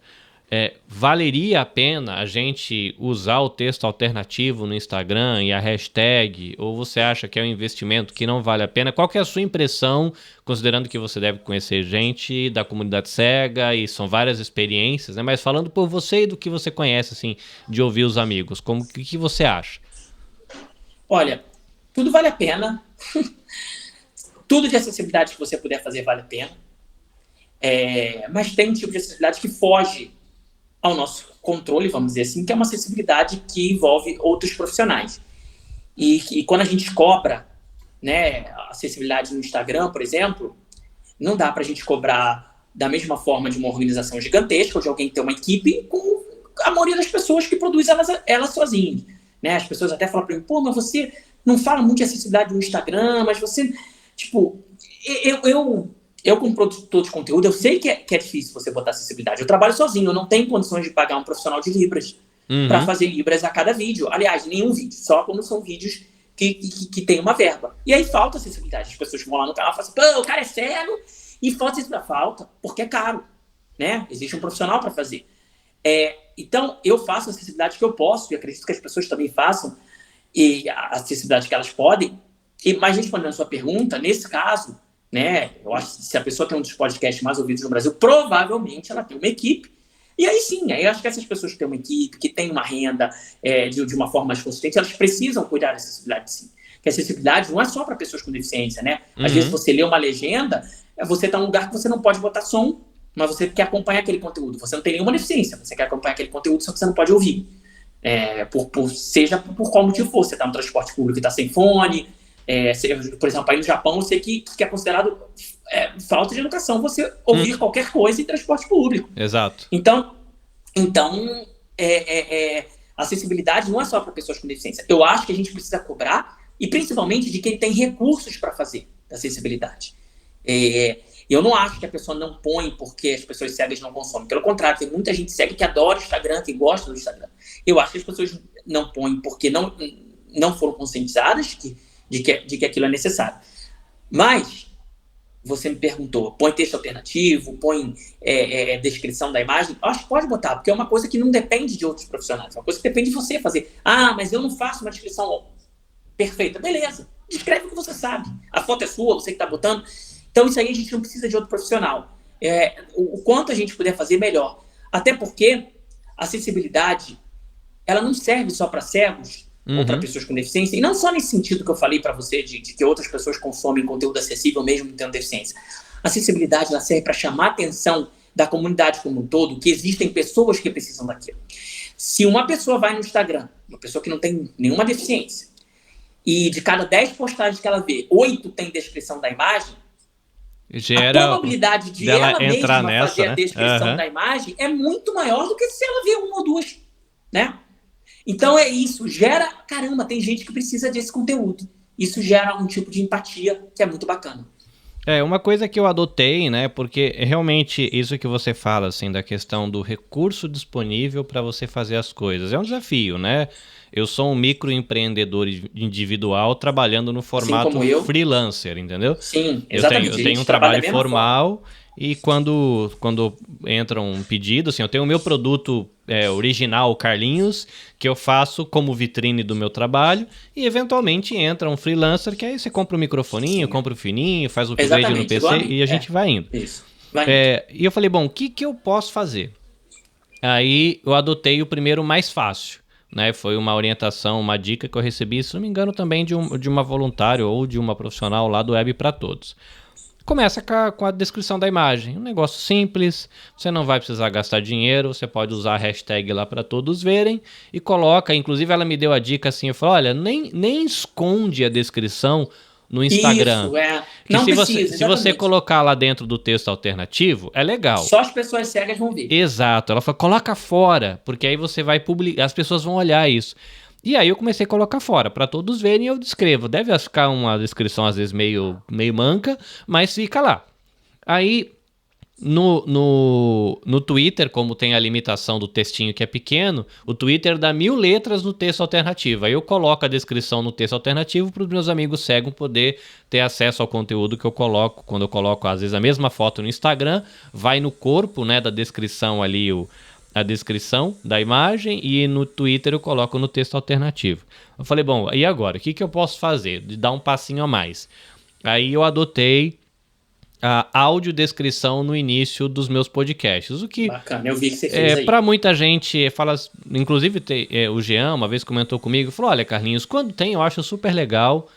valeria a pena a gente usar o texto alternativo no Instagram e a hashtag, ou você acha que é um investimento que não vale a pena? Qual que é a sua impressão, considerando que você deve conhecer gente da comunidade cega e são várias experiências, né? Mas falando por você e do que você conhece, assim, de ouvir os amigos, o que você acha? Olha, tudo vale a pena. Tudo de acessibilidade que você puder fazer vale a pena. Mas tem um tipo de acessibilidade que foge ao nosso controle, vamos dizer assim, que é uma acessibilidade que envolve outros profissionais. E quando a gente cobra, né, acessibilidade no Instagram, por exemplo, não dá para a gente cobrar da mesma forma de uma organização gigantesca, ou de alguém que tem uma equipe, com a maioria das pessoas que produz elas sozinhas. Né? As pessoas até falam para mim, mas você não fala muito de acessibilidade no Instagram, mas você... Tipo, eu como produtor de conteúdo, eu sei que é difícil você botar acessibilidade. Eu trabalho sozinho, eu não tenho condições de pagar um profissional de Libras para fazer Libras a cada vídeo. Aliás, nenhum vídeo, só quando são vídeos que tem uma verba. E aí falta acessibilidade. As pessoas vão lá no canal e falam assim, o cara é cego e falta acessibilidade. Falta, porque é caro, né? Existe um profissional para fazer. Então, eu faço a acessibilidade que eu posso, e acredito que as pessoas também façam, e a acessibilidade que elas podem. Mas respondendo a sua pergunta, nesse caso, né, eu acho que se a pessoa tem um dos podcasts mais ouvidos no Brasil, provavelmente ela tem uma equipe. E aí sim, eu acho que essas pessoas que têm uma equipe, que têm uma renda de uma forma mais consistente, elas precisam cuidar da acessibilidade sim. Porque a acessibilidade não é só para pessoas com deficiência, né? Às vezes você lê uma legenda, você está num lugar que você não pode botar som, mas você quer acompanhar aquele conteúdo. Você não tem nenhuma deficiência, você quer acompanhar aquele conteúdo, só que você não pode ouvir. Seja por qual motivo for. Você está no transporte público e está sem fone. Por exemplo, aí no Japão, eu sei que é considerado falta de educação você ouvir qualquer coisa em transporte público. Exato. Então acessibilidade não é só para pessoas com deficiência. Eu acho que a gente precisa cobrar, e principalmente de quem tem recursos para fazer acessibilidade. Eu não acho que a pessoa não põe porque as pessoas cegas não consomem. Pelo contrário, tem muita gente cega que adora o Instagram, que gosta do Instagram. Eu acho que as pessoas não põem porque não foram conscientizadas de que aquilo é necessário. Mas você me perguntou, põe texto alternativo, põe descrição da imagem, eu acho que pode botar, porque é uma coisa que não depende de outros profissionais, é uma coisa que depende de você fazer. Ah, mas eu não faço uma descrição perfeita. Beleza, descreve o que você sabe. A foto é sua, você que está botando. Então isso aí a gente não precisa de outro profissional. O quanto a gente puder fazer, melhor. Até porque a acessibilidade, ela não serve só para cegos, ou para pessoas com deficiência, e não só nesse sentido que eu falei para você, de que outras pessoas consomem conteúdo acessível mesmo tendo deficiência. A acessibilidade, ela serve para chamar a atenção da comunidade como um todo, que existem pessoas que precisam daquilo. Se uma pessoa vai no Instagram, uma pessoa que não tem nenhuma deficiência, e de cada 10 postagens que ela vê, 8 tem descrição da imagem, a probabilidade de ela mesma fazer a descrição da imagem é muito maior do que se ela vê uma ou duas, né? Então é isso, caramba, tem gente que precisa desse conteúdo. Isso gera um tipo de empatia que é muito bacana. Uma coisa que eu adotei, né, porque realmente isso que você fala, assim, da questão do recurso disponível para você fazer as coisas, é um desafio, né? Eu sou um microempreendedor individual trabalhando no formato freelancer, entendeu? Sim, exatamente. Eu tenho um trabalho formal e quando entra um pedido, assim, eu tenho o meu produto original, Carlinhos, que eu faço como vitrine do meu trabalho e eventualmente entra um freelancer que aí você compra um microfoninho, compra um fininho, faz o upgrade no PC e a gente vai indo. Isso. E eu falei, bom, o que eu posso fazer? Aí eu adotei o primeiro mais fácil. Né, foi uma orientação, uma dica que eu recebi, se não me engano, também de uma voluntária ou de uma profissional lá do Web para Todos. Começa com a descrição da imagem. Um negócio simples, você não vai precisar gastar dinheiro, você pode usar a hashtag lá para todos verem e coloca, inclusive ela me deu a dica assim, eu falei, olha, nem esconde a descrição no Instagram. Isso, se você colocar lá dentro do texto alternativo, é legal. Só as pessoas cegas vão ver. Exato. Ela falou, coloca fora, porque aí você vai publicar, as pessoas vão olhar isso. E aí eu comecei a colocar fora, para todos verem e eu descrevo. Deve ficar uma descrição às vezes meio manca, mas fica lá. Aí no Twitter, como tem a limitação do textinho que é pequeno, o Twitter dá 1000 letras no texto alternativo. Aí eu coloco a descrição no texto alternativo para os meus amigos cegos poder ter acesso ao conteúdo que eu coloco. Quando eu coloco, às vezes, a mesma foto no Instagram, vai no corpo, né, da descrição ali, a descrição da imagem, e no Twitter eu coloco no texto alternativo. Eu falei, bom, e agora? O que eu posso fazer? De dar um passinho a mais. Aí eu adotei a audiodescrição no início dos meus podcasts. O que, bacana, eu vi que você fez aí. Para muita gente, fala, inclusive o Jean uma vez comentou comigo, falou, olha, Carlinhos, quando tem eu acho super legal,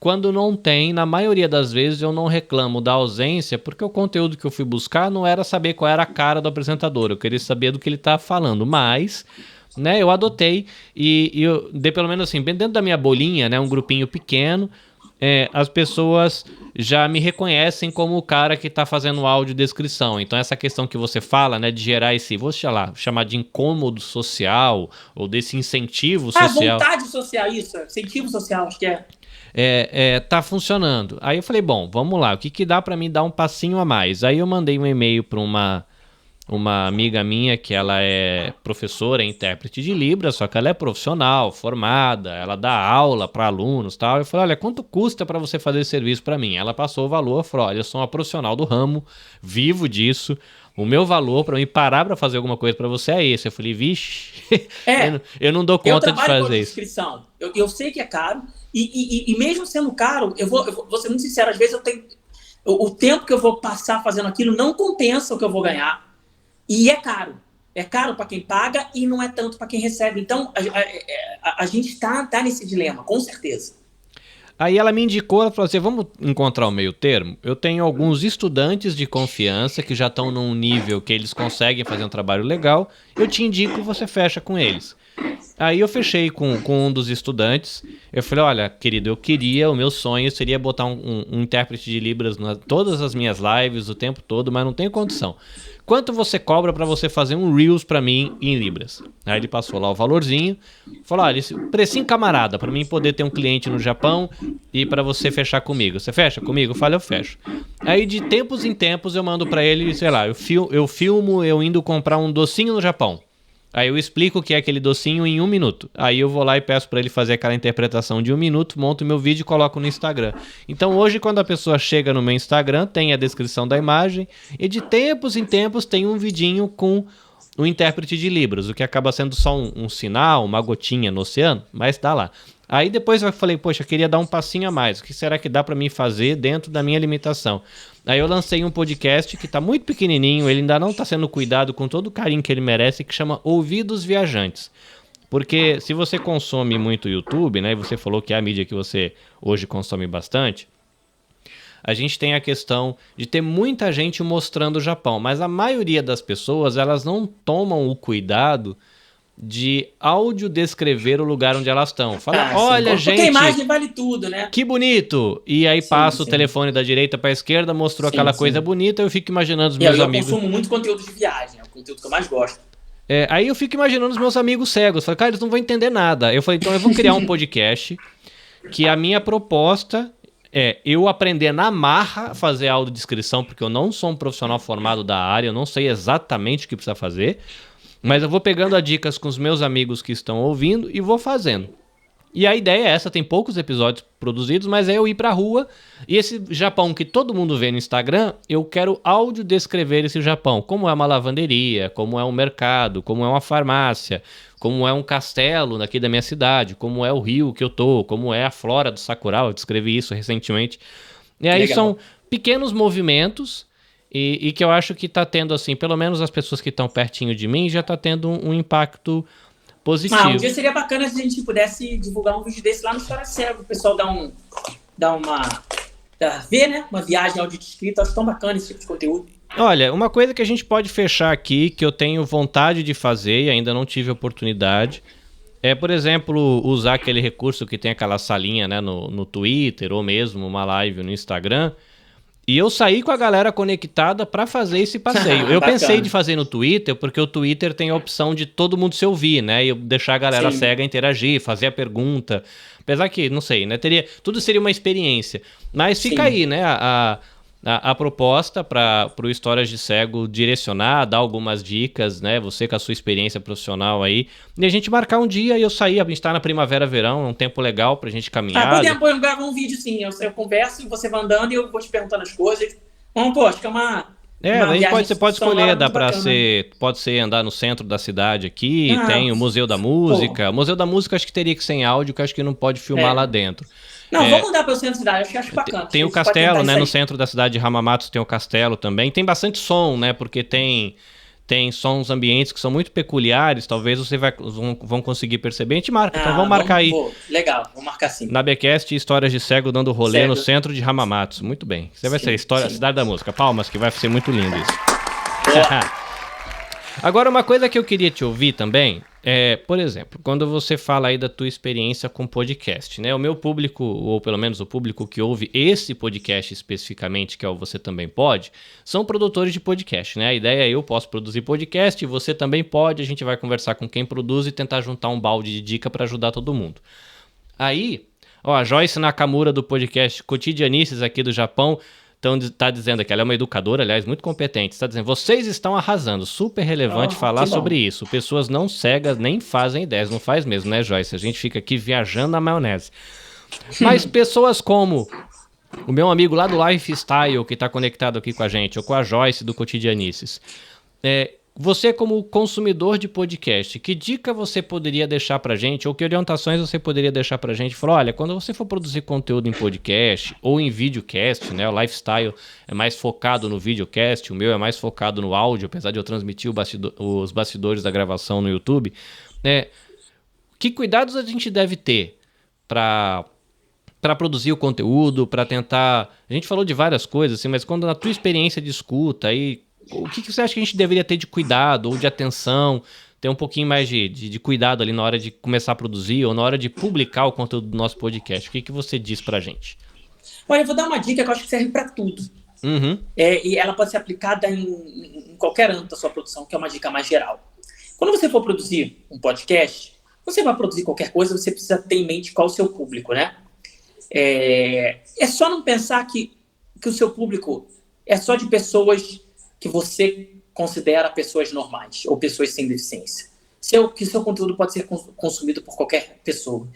quando não tem, na maioria das vezes eu não reclamo da ausência, porque o conteúdo que eu fui buscar não era saber qual era a cara do apresentador, eu queria saber do que ele tá falando, mas, né, eu adotei e eu dei pelo menos assim, dentro da minha bolinha, né, um grupinho pequeno, as pessoas já me reconhecem como o cara que está fazendo audiodescrição. Então essa questão que você fala, né, de gerar esse, vou chamar de incômodo social, ou desse incentivo social. Vontade social, isso, incentivo social, acho que é. Tá funcionando. Aí eu falei, bom, vamos lá, o que dá para mim dar um passinho a mais? Aí eu mandei um e-mail para uma amiga minha que ela é professora e intérprete de Libras, só que ela é profissional, formada, ela dá aula para alunos e tal. Eu falei, olha, quanto custa para você fazer esse serviço para mim? Ela passou o valor, falou, olha, eu sou uma profissional do ramo, vivo disso, o meu valor para mim parar para fazer alguma coisa para você é esse. Eu falei, vixe, eu não dou conta de fazer isso. Descrição. Eu sei que é caro, e mesmo sendo caro, eu vou ser muito sincero, às vezes eu tenho o tempo que eu vou passar fazendo aquilo não compensa o que eu vou ganhar. E é caro. É caro para quem paga e não é tanto para quem recebe. Então, a gente tá nesse dilema, com certeza. Aí ela me indicou, ela falou assim, vamos encontrar o meio termo? Eu tenho alguns estudantes de confiança que já estão num nível que eles conseguem fazer um trabalho legal, eu te indico e você fecha com eles. Aí eu fechei com um dos estudantes, eu falei, olha, querido, o meu sonho seria botar um intérprete de Libras em todas as minhas lives o tempo todo, mas não tenho condição. Quanto você cobra para você fazer um Reels para mim em Libras? Aí ele passou lá o valorzinho, falou, olha, esse precinho camarada, para mim poder ter um cliente no Japão e para você fechar comigo. Você fecha comigo? Eu falo, eu fecho. Aí de tempos em tempos eu mando para ele, sei lá, eu filmo eu indo comprar um docinho no Japão. Aí eu explico o que é aquele docinho em 1 minuto. Aí eu vou lá e peço para ele fazer aquela interpretação de 1 minuto, monto meu vídeo e coloco no Instagram. Então hoje, quando a pessoa chega no meu Instagram, tem a descrição da imagem e de tempos em tempos tem um vidinho com o intérprete de Libras, o que acaba sendo só um sinal, uma gotinha no oceano, mas tá lá. Aí depois eu falei, poxa, eu queria dar um passinho a mais. O que será que dá para mim fazer dentro da minha limitação? Aí eu lancei um podcast que tá muito pequenininho, ele ainda não tá sendo cuidado com todo o carinho que ele merece, que chama Ouvidos Viajantes. Porque se você consome muito YouTube, né, e você falou que é a mídia que você hoje consome bastante, a gente tem a questão de ter muita gente mostrando o Japão, mas a maioria das pessoas, elas não tomam o cuidado de audiodescrever o lugar onde elas estão. Fala, olha, gente... Porque a imagem vale tudo, né? Que bonito! E aí passa o telefone da direita para a esquerda, mostrou aquela coisa bonita, eu fico imaginando os meus amigos... Eu consumo muito conteúdo de viagem, é o conteúdo que eu mais gosto. Aí eu fico imaginando os meus amigos cegos. Falei, cara, eles não vão entender nada. Eu falei, então eu vou criar um podcast que a minha proposta é eu aprender na marra a fazer audiodescrição, porque eu não sou um profissional formado da área, eu não sei exatamente o que precisa fazer, mas eu vou pegando as dicas com os meus amigos que estão ouvindo e vou fazendo. E a ideia é essa, tem poucos episódios produzidos, mas é eu ir pra rua e esse Japão que todo mundo vê no Instagram, eu quero audiodescrever esse Japão. Como é uma lavanderia, como é um mercado, como é uma farmácia, como é um castelo aqui da minha cidade, como é o rio que eu tô, como é a flora do Sakura, eu descrevi isso recentemente. E aí são pequenos movimentos e que eu acho que tá tendo, assim, pelo menos as pessoas que estão pertinho de mim já tá tendo um impacto positivo. Um dia seria bacana se a gente pudesse divulgar um vídeo desse lá no História Cego, o pessoal ver, né? Uma viagem audiodescrita, acho tão bacana esse tipo de conteúdo. Olha, uma coisa que a gente pode fechar aqui, que eu tenho vontade de fazer e ainda não tive oportunidade, é, por exemplo, usar aquele recurso que tem aquela salinha, né, no Twitter ou mesmo uma live no Instagram, e eu saí com a galera conectada para fazer esse passeio. Eu pensei de fazer no Twitter, porque o Twitter tem a opção de todo mundo se ouvir, né? E deixar a galera cega interagir, fazer a pergunta. Apesar que, não sei, né? Tudo seria uma experiência. Mas fica aí, né? A proposta para o Histórias de Cego direcionar, dar algumas dicas, né? Você com a sua experiência profissional aí. E a gente marcar um dia e eu sair. A gente tá na primavera-verão, é um tempo legal pra gente caminhar. Podemos gravar um vídeo, sim. Eu converso e você vai andando e eu vou te perguntando as coisas. Acho que é uma você pode escolher, pode ser andar no centro da cidade aqui, tem o Museu da Música. O Museu da Música acho que teria que ser em áudio, que acho que não pode filmar lá dentro. Não, vamos mudar para o centro da cidade, acho bacana. Tem o castelo, né? No centro da cidade de Hamamatsu tem o castelo também. Tem bastante som, né? Porque tem sons ambientes que são muito peculiares. Talvez vocês vão conseguir perceber. A gente marca, então vamos marcar aí. Legal, vamos marcar sim. Na Becast, Histórias de Cego dando rolê no centro de Hamamatsu. Muito bem. Você vai ser Cidade da Música. Palmas, que vai ser muito lindo isso. Agora, uma coisa que eu queria te ouvir também é, por exemplo, quando você fala aí da tua experiência com podcast, né? O meu público, ou pelo menos o público que ouve esse podcast especificamente, que é o Você Também Pode, são produtores de podcast, né? A ideia é eu posso produzir podcast, você também pode, a gente vai conversar com quem produz e tentar juntar um balde de dica para ajudar todo mundo. Aí, a Joyce Nakamura do podcast Cotidianices aqui do Japão, então tá dizendo aqui, ela é uma educadora, aliás, muito competente. Está dizendo, vocês estão arrasando. Super relevante falar sobre isso. Pessoas não cegas nem fazem ideias. Não faz mesmo, né, Joyce? A gente fica aqui viajando na maionese. Mas pessoas como o meu amigo lá do Lifestyle, que está conectado aqui com a gente, ou com a Joyce do Cotidianices, você como consumidor de podcast, que dica você poderia deixar pra gente, ou que orientações você poderia deixar pra gente? Falar, olha, quando você for produzir conteúdo em podcast ou em videocast, né, o Lifestyle é mais focado no videocast, o meu é mais focado no áudio, apesar de eu transmitir os bastidores da gravação no YouTube, que cuidados a gente deve ter para produzir o conteúdo, para tentar... A gente falou de várias coisas, assim, mas quando na tua experiência de escuta, aí, o que você acha que a gente deveria ter de cuidado ou de atenção, ter um pouquinho mais de cuidado ali na hora de começar a produzir ou na hora de publicar o conteúdo do nosso podcast? O que você diz pra gente? Olha, eu vou dar uma dica que eu acho que serve para tudo. Uhum. E ela pode ser aplicada em qualquer âmbito da sua produção, que é uma dica mais geral. Quando você for produzir um podcast, você vai produzir qualquer coisa, você precisa ter em mente qual é o seu público, né? É só não pensar que o seu público é só de pessoas que você considera pessoas normais ou pessoas sem deficiência. que seu conteúdo pode ser consumido por qualquer pessoa.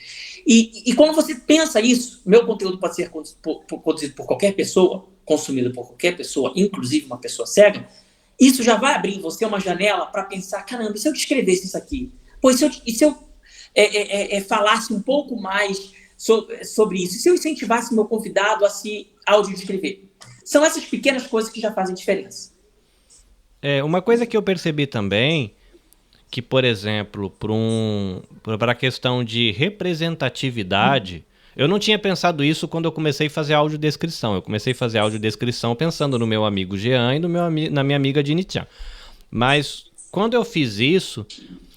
E quando você pensa isso, meu conteúdo pode ser consumido por qualquer pessoa, consumido por qualquer pessoa, inclusive uma pessoa cega, isso já vai abrir em você uma janela para pensar, caramba, e se eu descrevesse isso aqui? Pô, e se eu falasse um pouco mais sobre isso? E se eu incentivasse meu convidado a se audiodescrever? São essas pequenas coisas que já fazem diferença. Uma coisa que eu percebi também, que, por exemplo, para a questão de representatividade, eu não tinha pensado isso quando eu comecei a fazer audiodescrição. Eu comecei a fazer audiodescrição pensando no meu amigo Jean e na minha amiga Dini-chan. Mas quando eu fiz isso,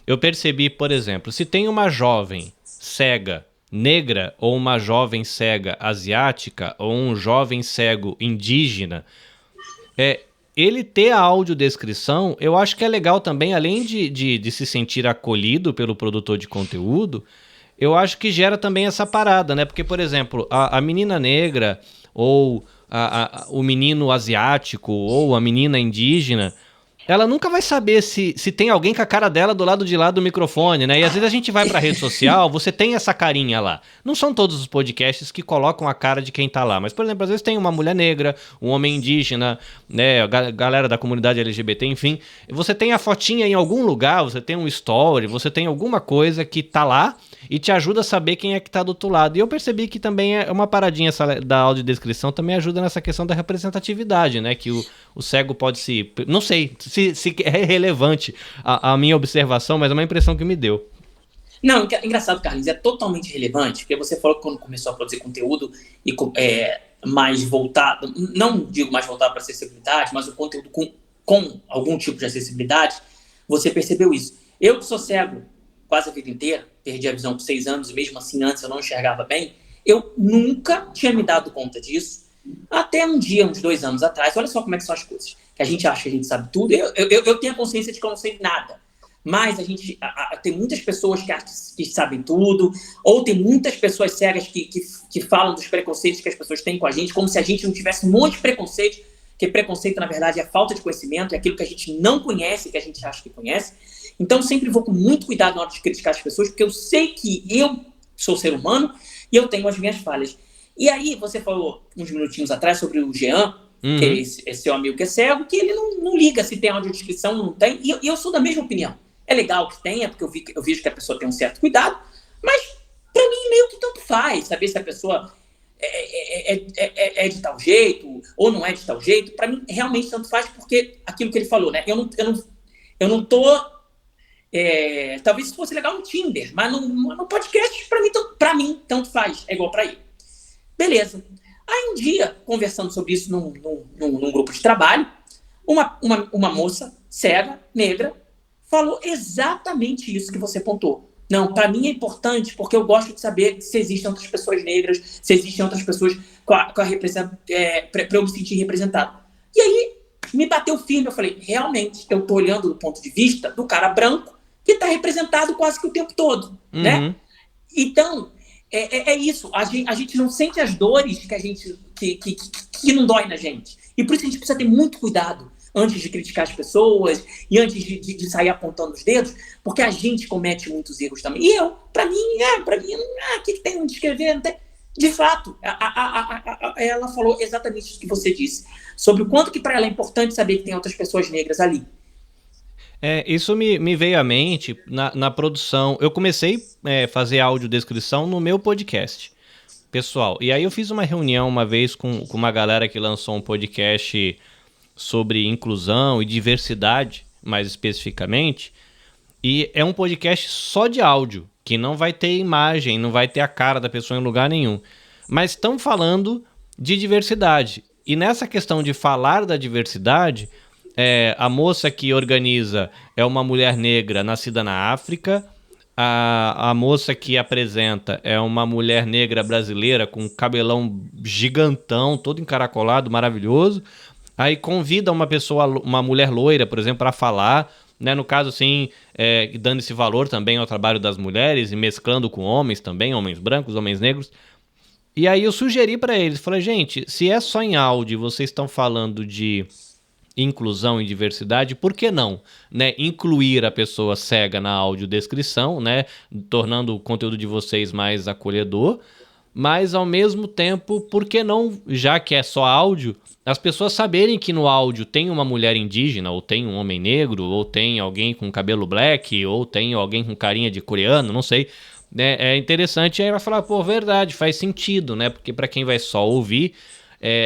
eu percebi, por exemplo, se tem uma jovem cega negra ou uma jovem cega asiática ou um jovem cego indígena, ele ter a audiodescrição, eu acho que é legal também, além de se sentir acolhido pelo produtor de conteúdo, eu acho que gera também essa parada, né? Porque, por exemplo, a menina negra ou o menino asiático ou a menina indígena, ela nunca vai saber se tem alguém com a cara dela do lado de lá do microfone, né? E às vezes a gente vai pra rede social, você tem essa carinha lá. Não são todos os podcasts que colocam a cara de quem tá lá, mas, por exemplo, às vezes tem uma mulher negra, um homem indígena, né? A galera da comunidade LGBT, enfim. Você tem a fotinha em algum lugar, você tem um story, você tem alguma coisa que tá lá e te ajuda a saber quem é que tá do outro lado. E eu percebi que também é uma paradinha essa da audiodescrição, também ajuda nessa questão da representatividade, né? Que o cego pode se... Não sei se é relevante a minha observação, mas é uma impressão que me deu. Não, engraçado, Carlinhos, é totalmente relevante, porque você falou que quando começou a produzir conteúdo e mais voltado, não digo mais voltado para acessibilidade, mas o conteúdo com algum tipo de acessibilidade, você percebeu isso. Eu que sou cego quase a vida inteira, perdi a visão com 6 anos e mesmo assim antes eu não enxergava bem, eu nunca tinha me dado conta disso, até um dia, uns 2 anos atrás. Olha só como é que são as coisas, que a gente acha que a gente sabe tudo. Eu tenho a consciência de que eu não sei nada, mas tem muitas pessoas que acham que sabem tudo, ou tem muitas pessoas cegas que falam dos preconceitos que as pessoas têm com a gente, como se a gente não tivesse um monte de preconceito, que preconceito, na verdade, é falta de conhecimento, é aquilo que a gente não conhece, que a gente acha que conhece. Então, sempre vou com muito cuidado na hora de criticar as pessoas, porque eu sei que eu sou ser humano e eu tenho as minhas falhas. E aí, você falou uns minutinhos atrás sobre o Jean, que é seu amigo que é cego, que ele não liga se tem audiodescrição ou não tem, e eu sou da mesma opinião. É legal que tenha, porque eu vejo que a pessoa tem um certo cuidado, mas pra mim meio que tanto faz, saber se a pessoa é de tal jeito ou não é de tal jeito. Pra mim, realmente tanto faz, porque aquilo que ele falou, né? Eu não tô... talvez isso fosse legal no Tinder, mas no podcast, pra mim, tanto faz. É igual pra ele. Beleza. Aí um dia, conversando sobre isso num grupo de trabalho, uma moça cega, negra, falou exatamente isso que você pontuou. Não, para mim é importante porque eu gosto de saber se existem outras pessoas negras, se existem outras pessoas para eu me sentir representado. E aí me bateu firme, eu falei, realmente, eu tô olhando do ponto de vista do cara branco que está representado quase que o tempo todo, né? Então, é isso. A gente não sente as dores que não dói na gente. E por isso a gente precisa ter muito cuidado antes de criticar as pessoas e antes de sair apontando os dedos, porque a gente comete muitos erros também. E pra mim, o que tem de escrever? Não tem. De fato, ela falou exatamente o que você disse, sobre o quanto que para ela é importante saber que tem outras pessoas negras ali. Isso me veio à mente na produção. Eu comecei a fazer audiodescrição no meu podcast pessoal. E aí eu fiz uma reunião uma vez com uma galera que lançou um podcast sobre inclusão e diversidade, mais especificamente. E é um podcast só de áudio, que não vai ter imagem, não vai ter a cara da pessoa em lugar nenhum. Mas estão falando de diversidade. E nessa questão de falar da diversidade... a moça que organiza é uma mulher negra nascida na África, a moça que apresenta é uma mulher negra brasileira com um cabelão gigantão, todo encaracolado, maravilhoso. Aí convida uma mulher loira, por exemplo, para falar, né? No caso, assim, dando esse valor também ao trabalho das mulheres e mesclando com homens também, homens brancos, homens negros. E aí eu sugeri para eles, falei, gente, se é só em áudio, vocês estão falando de inclusão e diversidade, por que não, né, incluir a pessoa cega na audiodescrição, né, tornando o conteúdo de vocês mais acolhedor, mas ao mesmo tempo, por que não, já que é só áudio, as pessoas saberem que no áudio tem uma mulher indígena, ou tem um homem negro, ou tem alguém com cabelo black, ou tem alguém com carinha de coreano, não sei, né, é interessante, aí vai falar, pô, verdade, faz sentido, né, porque para quem vai só ouvir,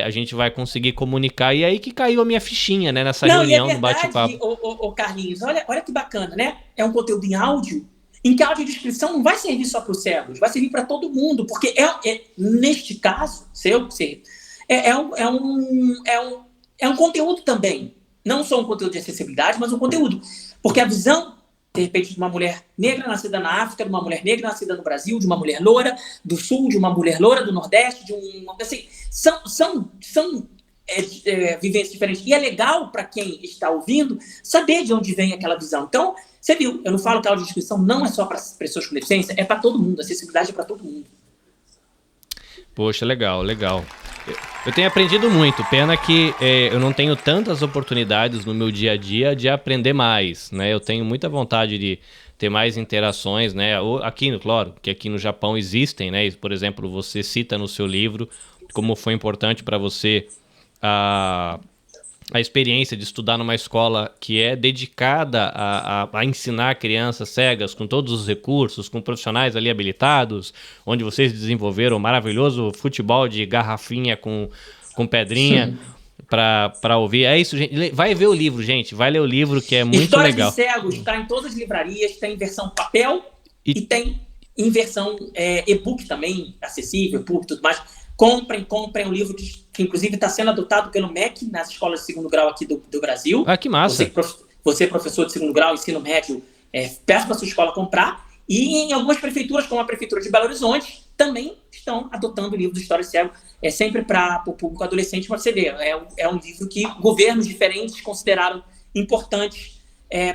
a gente vai conseguir comunicar. E aí que caiu a minha fichinha, né? Nessa reunião do bate-papo. Ô, Carlinhos, olha que bacana, né? É um conteúdo em áudio, em que a audiodescrição não vai servir só para os cegos, vai servir para todo mundo, porque neste caso, é um conteúdo também. Não só um conteúdo de acessibilidade, mas um conteúdo. Porque a visão, de repente, de uma mulher negra nascida na África, de uma mulher negra nascida no Brasil, de uma mulher loura do Sul, de uma mulher loura do Nordeste, assim, são vivências diferentes. E é legal para quem está ouvindo saber de onde vem aquela visão. Então, você viu, eu não falo que a audiodescrição não é só para pessoas com deficiência, é para todo mundo, a acessibilidade é para todo mundo. Poxa, legal. Eu tenho aprendido muito, pena que eu não tenho tantas oportunidades no meu dia a dia de aprender mais, né? Eu tenho muita vontade de ter mais interações, né? Aqui, claro, que aqui no Japão existem, né? Por exemplo, você cita no seu livro como foi importante para você a experiência de estudar numa escola que é dedicada a ensinar crianças cegas com todos os recursos, com profissionais ali habilitados, onde vocês desenvolveram um maravilhoso futebol de garrafinha com pedrinha para ouvir. É isso, gente. Vai ver o livro, gente. Vai ler o livro, que é muito legal. História de Cegos está em todas as livrarias, tem em versão papel e tem em versão e-book também, acessível, e-book e tudo mais. Comprem o livro que inclusive está sendo adotado pelo MEC nas escolas de segundo grau aqui do Brasil. Ah, que massa. Você professor de segundo grau, ensino médio, peça para sua escola comprar. E em algumas prefeituras, como a Prefeitura de Belo Horizonte, também estão adotando o livro do História de Cego. É sempre para o público adolescente, para você ver. É um livro que governos diferentes consideraram importante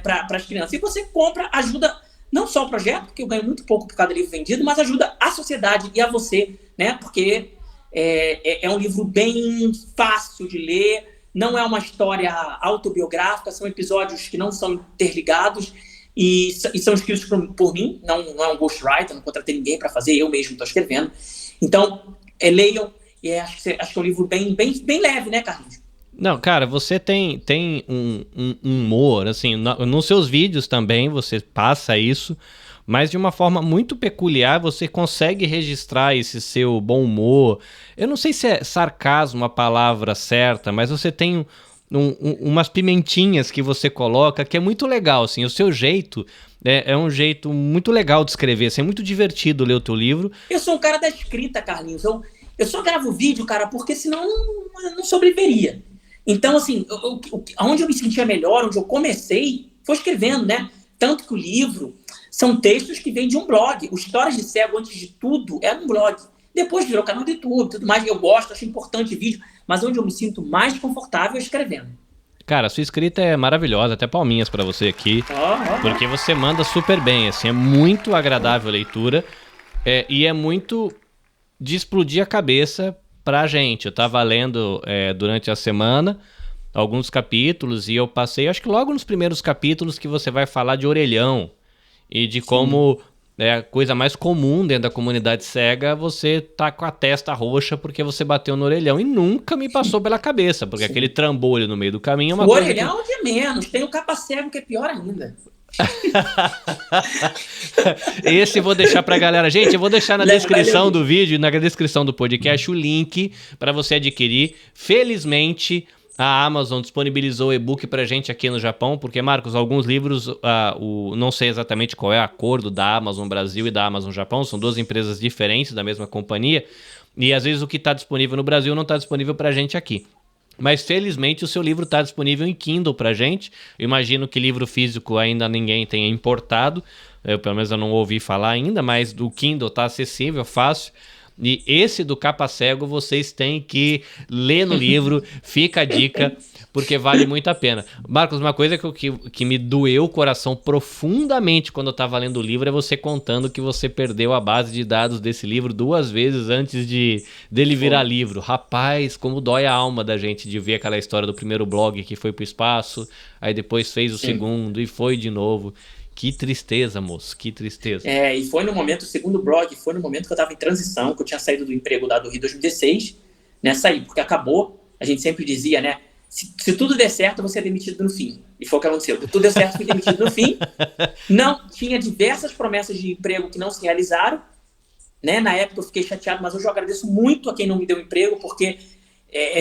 para as crianças. E você compra, ajuda não só o projeto, porque eu ganho muito pouco por cada livro vendido, mas ajuda a sociedade e a você, né? Porque é um livro bem fácil de ler, não é uma história autobiográfica, são episódios que não são interligados e são escritos por mim, não é um ghostwriter, não contratei ninguém para fazer, eu mesmo estou escrevendo. Então, leiam, e acho que é um livro bem leve, né, Carlinhos? Não, cara, você tem um humor, assim, nos seus vídeos também você passa isso, mas de uma forma muito peculiar, você consegue registrar esse seu bom humor. Eu não sei se é sarcasmo a palavra certa, mas você tem umas pimentinhas que você coloca, que é muito legal, assim, o seu jeito é um jeito muito legal de escrever, assim, é muito divertido ler o teu livro. Eu sou um cara da escrita, Carlinhos, eu só gravo vídeo, cara, porque senão eu não sobreviveria. Então, assim, onde eu me sentia melhor, onde eu comecei, foi escrevendo, né? Tanto que o livro são textos que vêm de um blog. O Histórias de Cego, antes de tudo, era um blog. Depois virou canal do YouTube, tudo mais. Eu gosto, acho importante vídeo. Mas onde eu me sinto mais confortável é escrevendo. Cara, a sua escrita é maravilhosa. Até palminhas pra você aqui. Porque você manda super bem, assim. É muito agradável a leitura. E é muito de explodir a cabeça pra gente. Eu tava lendo durante a semana alguns capítulos e eu passei, acho que logo nos primeiros capítulos, que você vai falar de orelhão e de como a coisa mais comum dentro da comunidade cega, você tá com a testa roxa porque você bateu no orelhão, e nunca me passou pela cabeça, porque aquele trambolho no meio do caminho é uma coisa... O orelhão de menos, tem o capa-cego que é pior ainda. Esse eu vou deixar pra galera. Gente, eu vou deixar na descrição do vídeo, na descrição do podcast, o link para você adquirir. Felizmente, a Amazon disponibilizou o e-book pra gente aqui no Japão, porque, Marcos, alguns livros, não sei exatamente qual é o acordo da Amazon Brasil e da Amazon Japão, são duas empresas diferentes da mesma companhia, e às vezes o que está disponível no Brasil não está disponível pra gente aqui. Mas felizmente o seu livro está disponível em Kindle pra gente. Eu imagino que livro físico ainda ninguém tenha importado, pelo menos eu não ouvi falar ainda, mas o Kindle está acessível, fácil. E esse do Capa Cego vocês têm que ler no livro, fica a dica, porque vale muito a pena. Marcos, uma coisa que me doeu o coração profundamente quando eu estava lendo o livro é você contando que você perdeu a base de dados desse livro 2 vezes antes dele virar livro. Rapaz, como dói a alma da gente de ver aquela história do primeiro blog que foi pro espaço, aí depois fez o segundo e foi de novo. Que tristeza, moço, que tristeza. E foi no momento, o segundo blog, foi no momento que eu estava em transição, que eu tinha saído do emprego da do Rio 2016, né, saí, porque acabou, a gente sempre dizia, né, se tudo der certo, você é demitido no fim. E foi o que aconteceu, tudo deu certo, fui demitido no fim. Não, tinha diversas promessas de emprego que não se realizaram, né, na época eu fiquei chateado, mas hoje eu agradeço muito a quem não me deu emprego, porque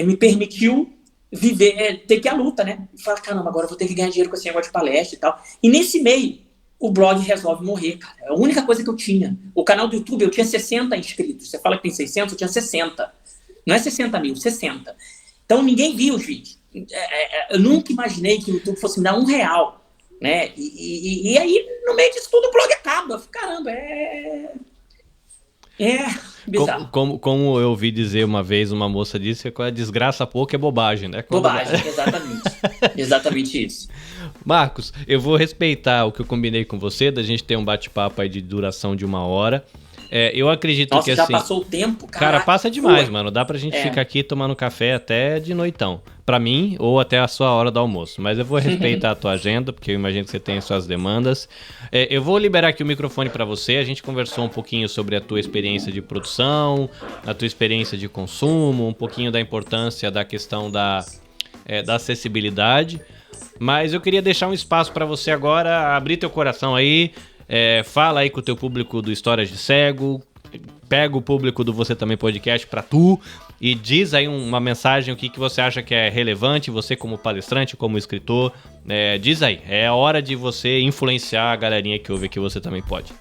me permitiu viver, ter que ir à luta, né, e falar, caramba, agora eu vou ter que ganhar dinheiro com esse negócio de palestra e tal. E nesse meio, o blog resolve morrer, cara. É a única coisa que eu tinha. O canal do YouTube, eu tinha 60 inscritos. Você fala que tem 600, eu tinha 60. Não é 60 mil, 60. Então, ninguém via os vídeos. Eu nunca imaginei que o YouTube fosse me dar R$1, né? E aí, no meio disso tudo, o blog acaba. Eu falei, caramba, bizarro. Como eu ouvi dizer uma vez, uma moça disse que a desgraça pouco é bobagem, né? Bobagem, exatamente. Exatamente isso. Marcos, eu vou respeitar o que eu combinei com você, da gente ter um bate-papo aí de duração de 1 hora. Eu acredito que assim... Nossa, já passou o tempo, cara. Cara, passa demais, mano. Dá pra gente ficar aqui tomando café até de noitão. Pra mim, ou até a sua hora do almoço. Mas eu vou respeitar a tua agenda, porque eu imagino que você tem as suas demandas. Eu vou liberar aqui o microfone pra você. A gente conversou um pouquinho sobre a tua experiência de produção, a tua experiência de consumo, um pouquinho da importância da questão da acessibilidade. Mas eu queria deixar um espaço pra você agora, abrir teu coração aí, fala aí com o teu público do Histórias de Cego, pega o público do Você Também Podcast pra tu e diz aí uma mensagem, o que você acha que é relevante, você como palestrante, como escritor, diz aí, é a hora de você influenciar a galerinha que ouve aqui Você Também Pode.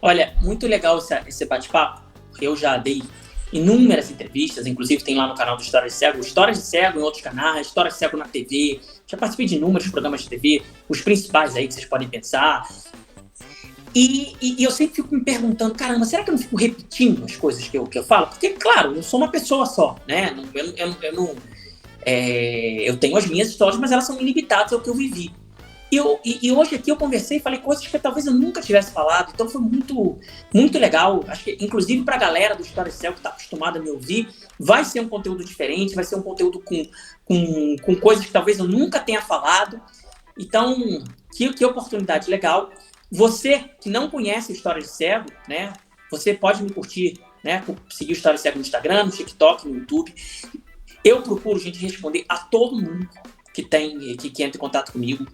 Olha, muito legal esse bate-papo, eu já dei inúmeras entrevistas, inclusive tem lá no canal do Histórias de Cego, Histórias de Cego em outros canais, Histórias de Cego na TV, já participei de inúmeros programas de TV, os principais aí que vocês podem pensar. E eu sempre fico me perguntando, caramba, será que eu não fico repetindo as coisas que eu falo? Porque, claro, eu sou uma pessoa só, né? Eu tenho as minhas histórias, mas elas são ilimitadas ao que eu vivi. E hoje aqui eu conversei e falei coisas que talvez eu nunca tivesse falado, então foi muito, muito legal. Acho que, inclusive, para a galera do Histórias de Cego que está acostumada a me ouvir, vai ser um conteúdo diferente, vai ser um conteúdo com coisas que talvez eu nunca tenha falado. Então, que oportunidade legal. Você que não conhece Histórias de Cego, né? Você pode me curtir, né? Seguir o Histórias de Cego no Instagram, no TikTok, no YouTube. Eu procuro, gente, responder a todo mundo que entra em contato comigo.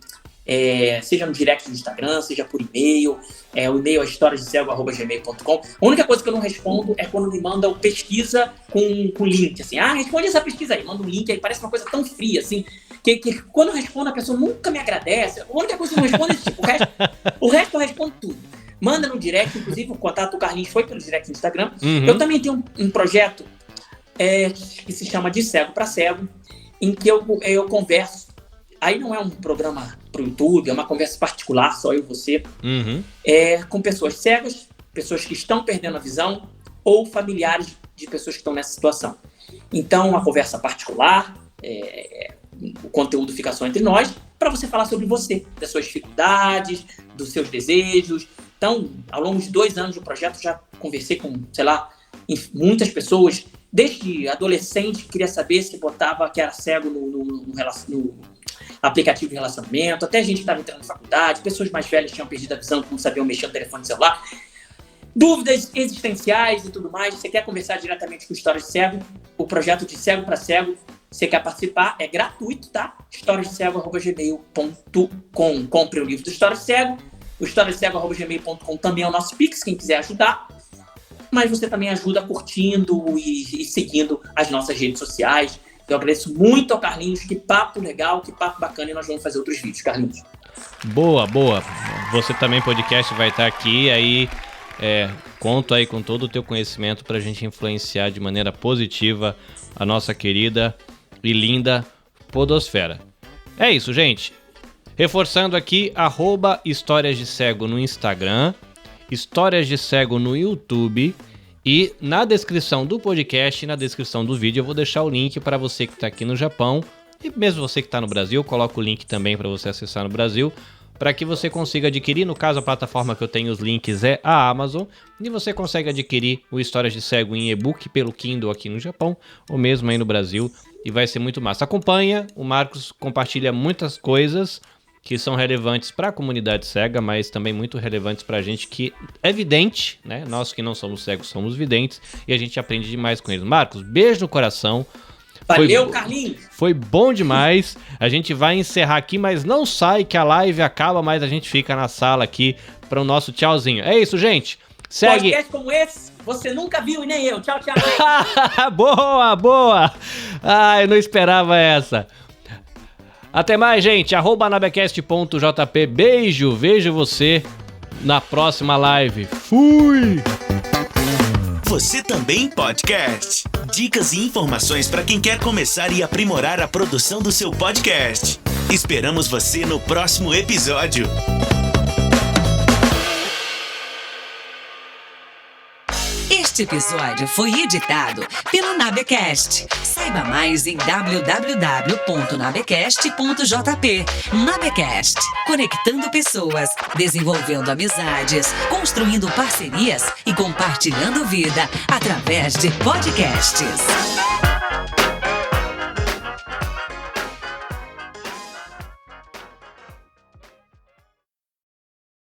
Seja no direct do Instagram, seja por e-mail. O e-mail é historiasdecego@gmail.com. A única coisa que eu não respondo é quando me mandam pesquisa com link, assim. Responde essa pesquisa aí, manda um link aí, parece uma coisa tão fria, assim, que quando eu respondo a pessoa nunca me agradece. A única coisa que eu não respondo é tipo, o resto eu respondo tudo. Manda no direct, inclusive o contato do Carlinhos foi pelo direct do Instagram. Uhum. Eu também tenho um projeto que se chama De Cego para Cego, em que eu converso. Aí não é um programa pro YouTube, é uma conversa particular, só eu e você, com pessoas cegas, pessoas que estão perdendo a visão ou familiares de pessoas que estão nessa situação. Então, uma conversa particular, o conteúdo fica só entre nós, para você falar sobre você, das suas dificuldades, dos seus desejos. Então, ao longo de 2 anos do projeto, já conversei com, muitas pessoas, desde adolescente que queria saber se botava que era cego no aplicativo de relacionamento, até gente que estava entrando na faculdade, pessoas mais velhas tinham perdido a visão, não sabiam mexer no telefone celular, dúvidas existenciais e tudo mais. Você quer conversar diretamente com Histórias de Cego, o projeto De Cego para Cego, você quer participar, é gratuito, tá? historiasdecego@gmail.com. Compre o livro do Histórias de Cego, o historiasdecego@gmail.com também é o nosso Pix, quem quiser ajudar, mas você também ajuda curtindo e seguindo as nossas redes sociais. Eu agradeço muito ao Carlinhos, que papo legal, que papo bacana, e nós vamos fazer outros vídeos, Carlinhos. Boa. Você Também Podcast vai estar aqui, aí conto aí com todo o teu conhecimento pra gente influenciar de maneira positiva a nossa querida e linda podosfera. É isso, gente. Reforçando aqui, @Histórias de Cego no Instagram, Histórias de Cego no YouTube E na descrição do podcast e na descrição do vídeo eu vou deixar o link para você que está aqui no Japão e mesmo você que está no Brasil, coloco o link também para você acessar no Brasil, para que você consiga adquirir. No caso, a plataforma que eu tenho os links é a Amazon, e você consegue adquirir o Histórias de Cego em e-book pelo Kindle aqui no Japão, ou mesmo aí no Brasil, e vai ser muito massa. Acompanha, o Marcos compartilha muitas coisas que são relevantes para a comunidade cega, mas também muito relevantes para a gente que é vidente, né? Nós que não somos cegos somos videntes, e a gente aprende demais com eles. Marcos, beijo no coração. Valeu, Carlinhos. Foi bom demais. A gente vai encerrar aqui, mas não sai que a live acaba, mas a gente fica na sala aqui para o nosso tchauzinho. É isso, gente. Segue. Podcast como esse, você nunca viu e nem eu. Tchau, tchau. Boa, boa. Ai, não esperava essa. Até mais, gente. @nabecast.jp. Beijo. Vejo você na próxima live. Fui! Você também podcast. Dicas e informações para quem quer começar e aprimorar a produção do seu podcast. Esperamos você no próximo episódio. Este episódio foi editado pelo Nabecast. Saiba mais em www.nabecast.jp. Nabecast, conectando pessoas, desenvolvendo amizades, construindo parcerias e compartilhando vida através de podcasts.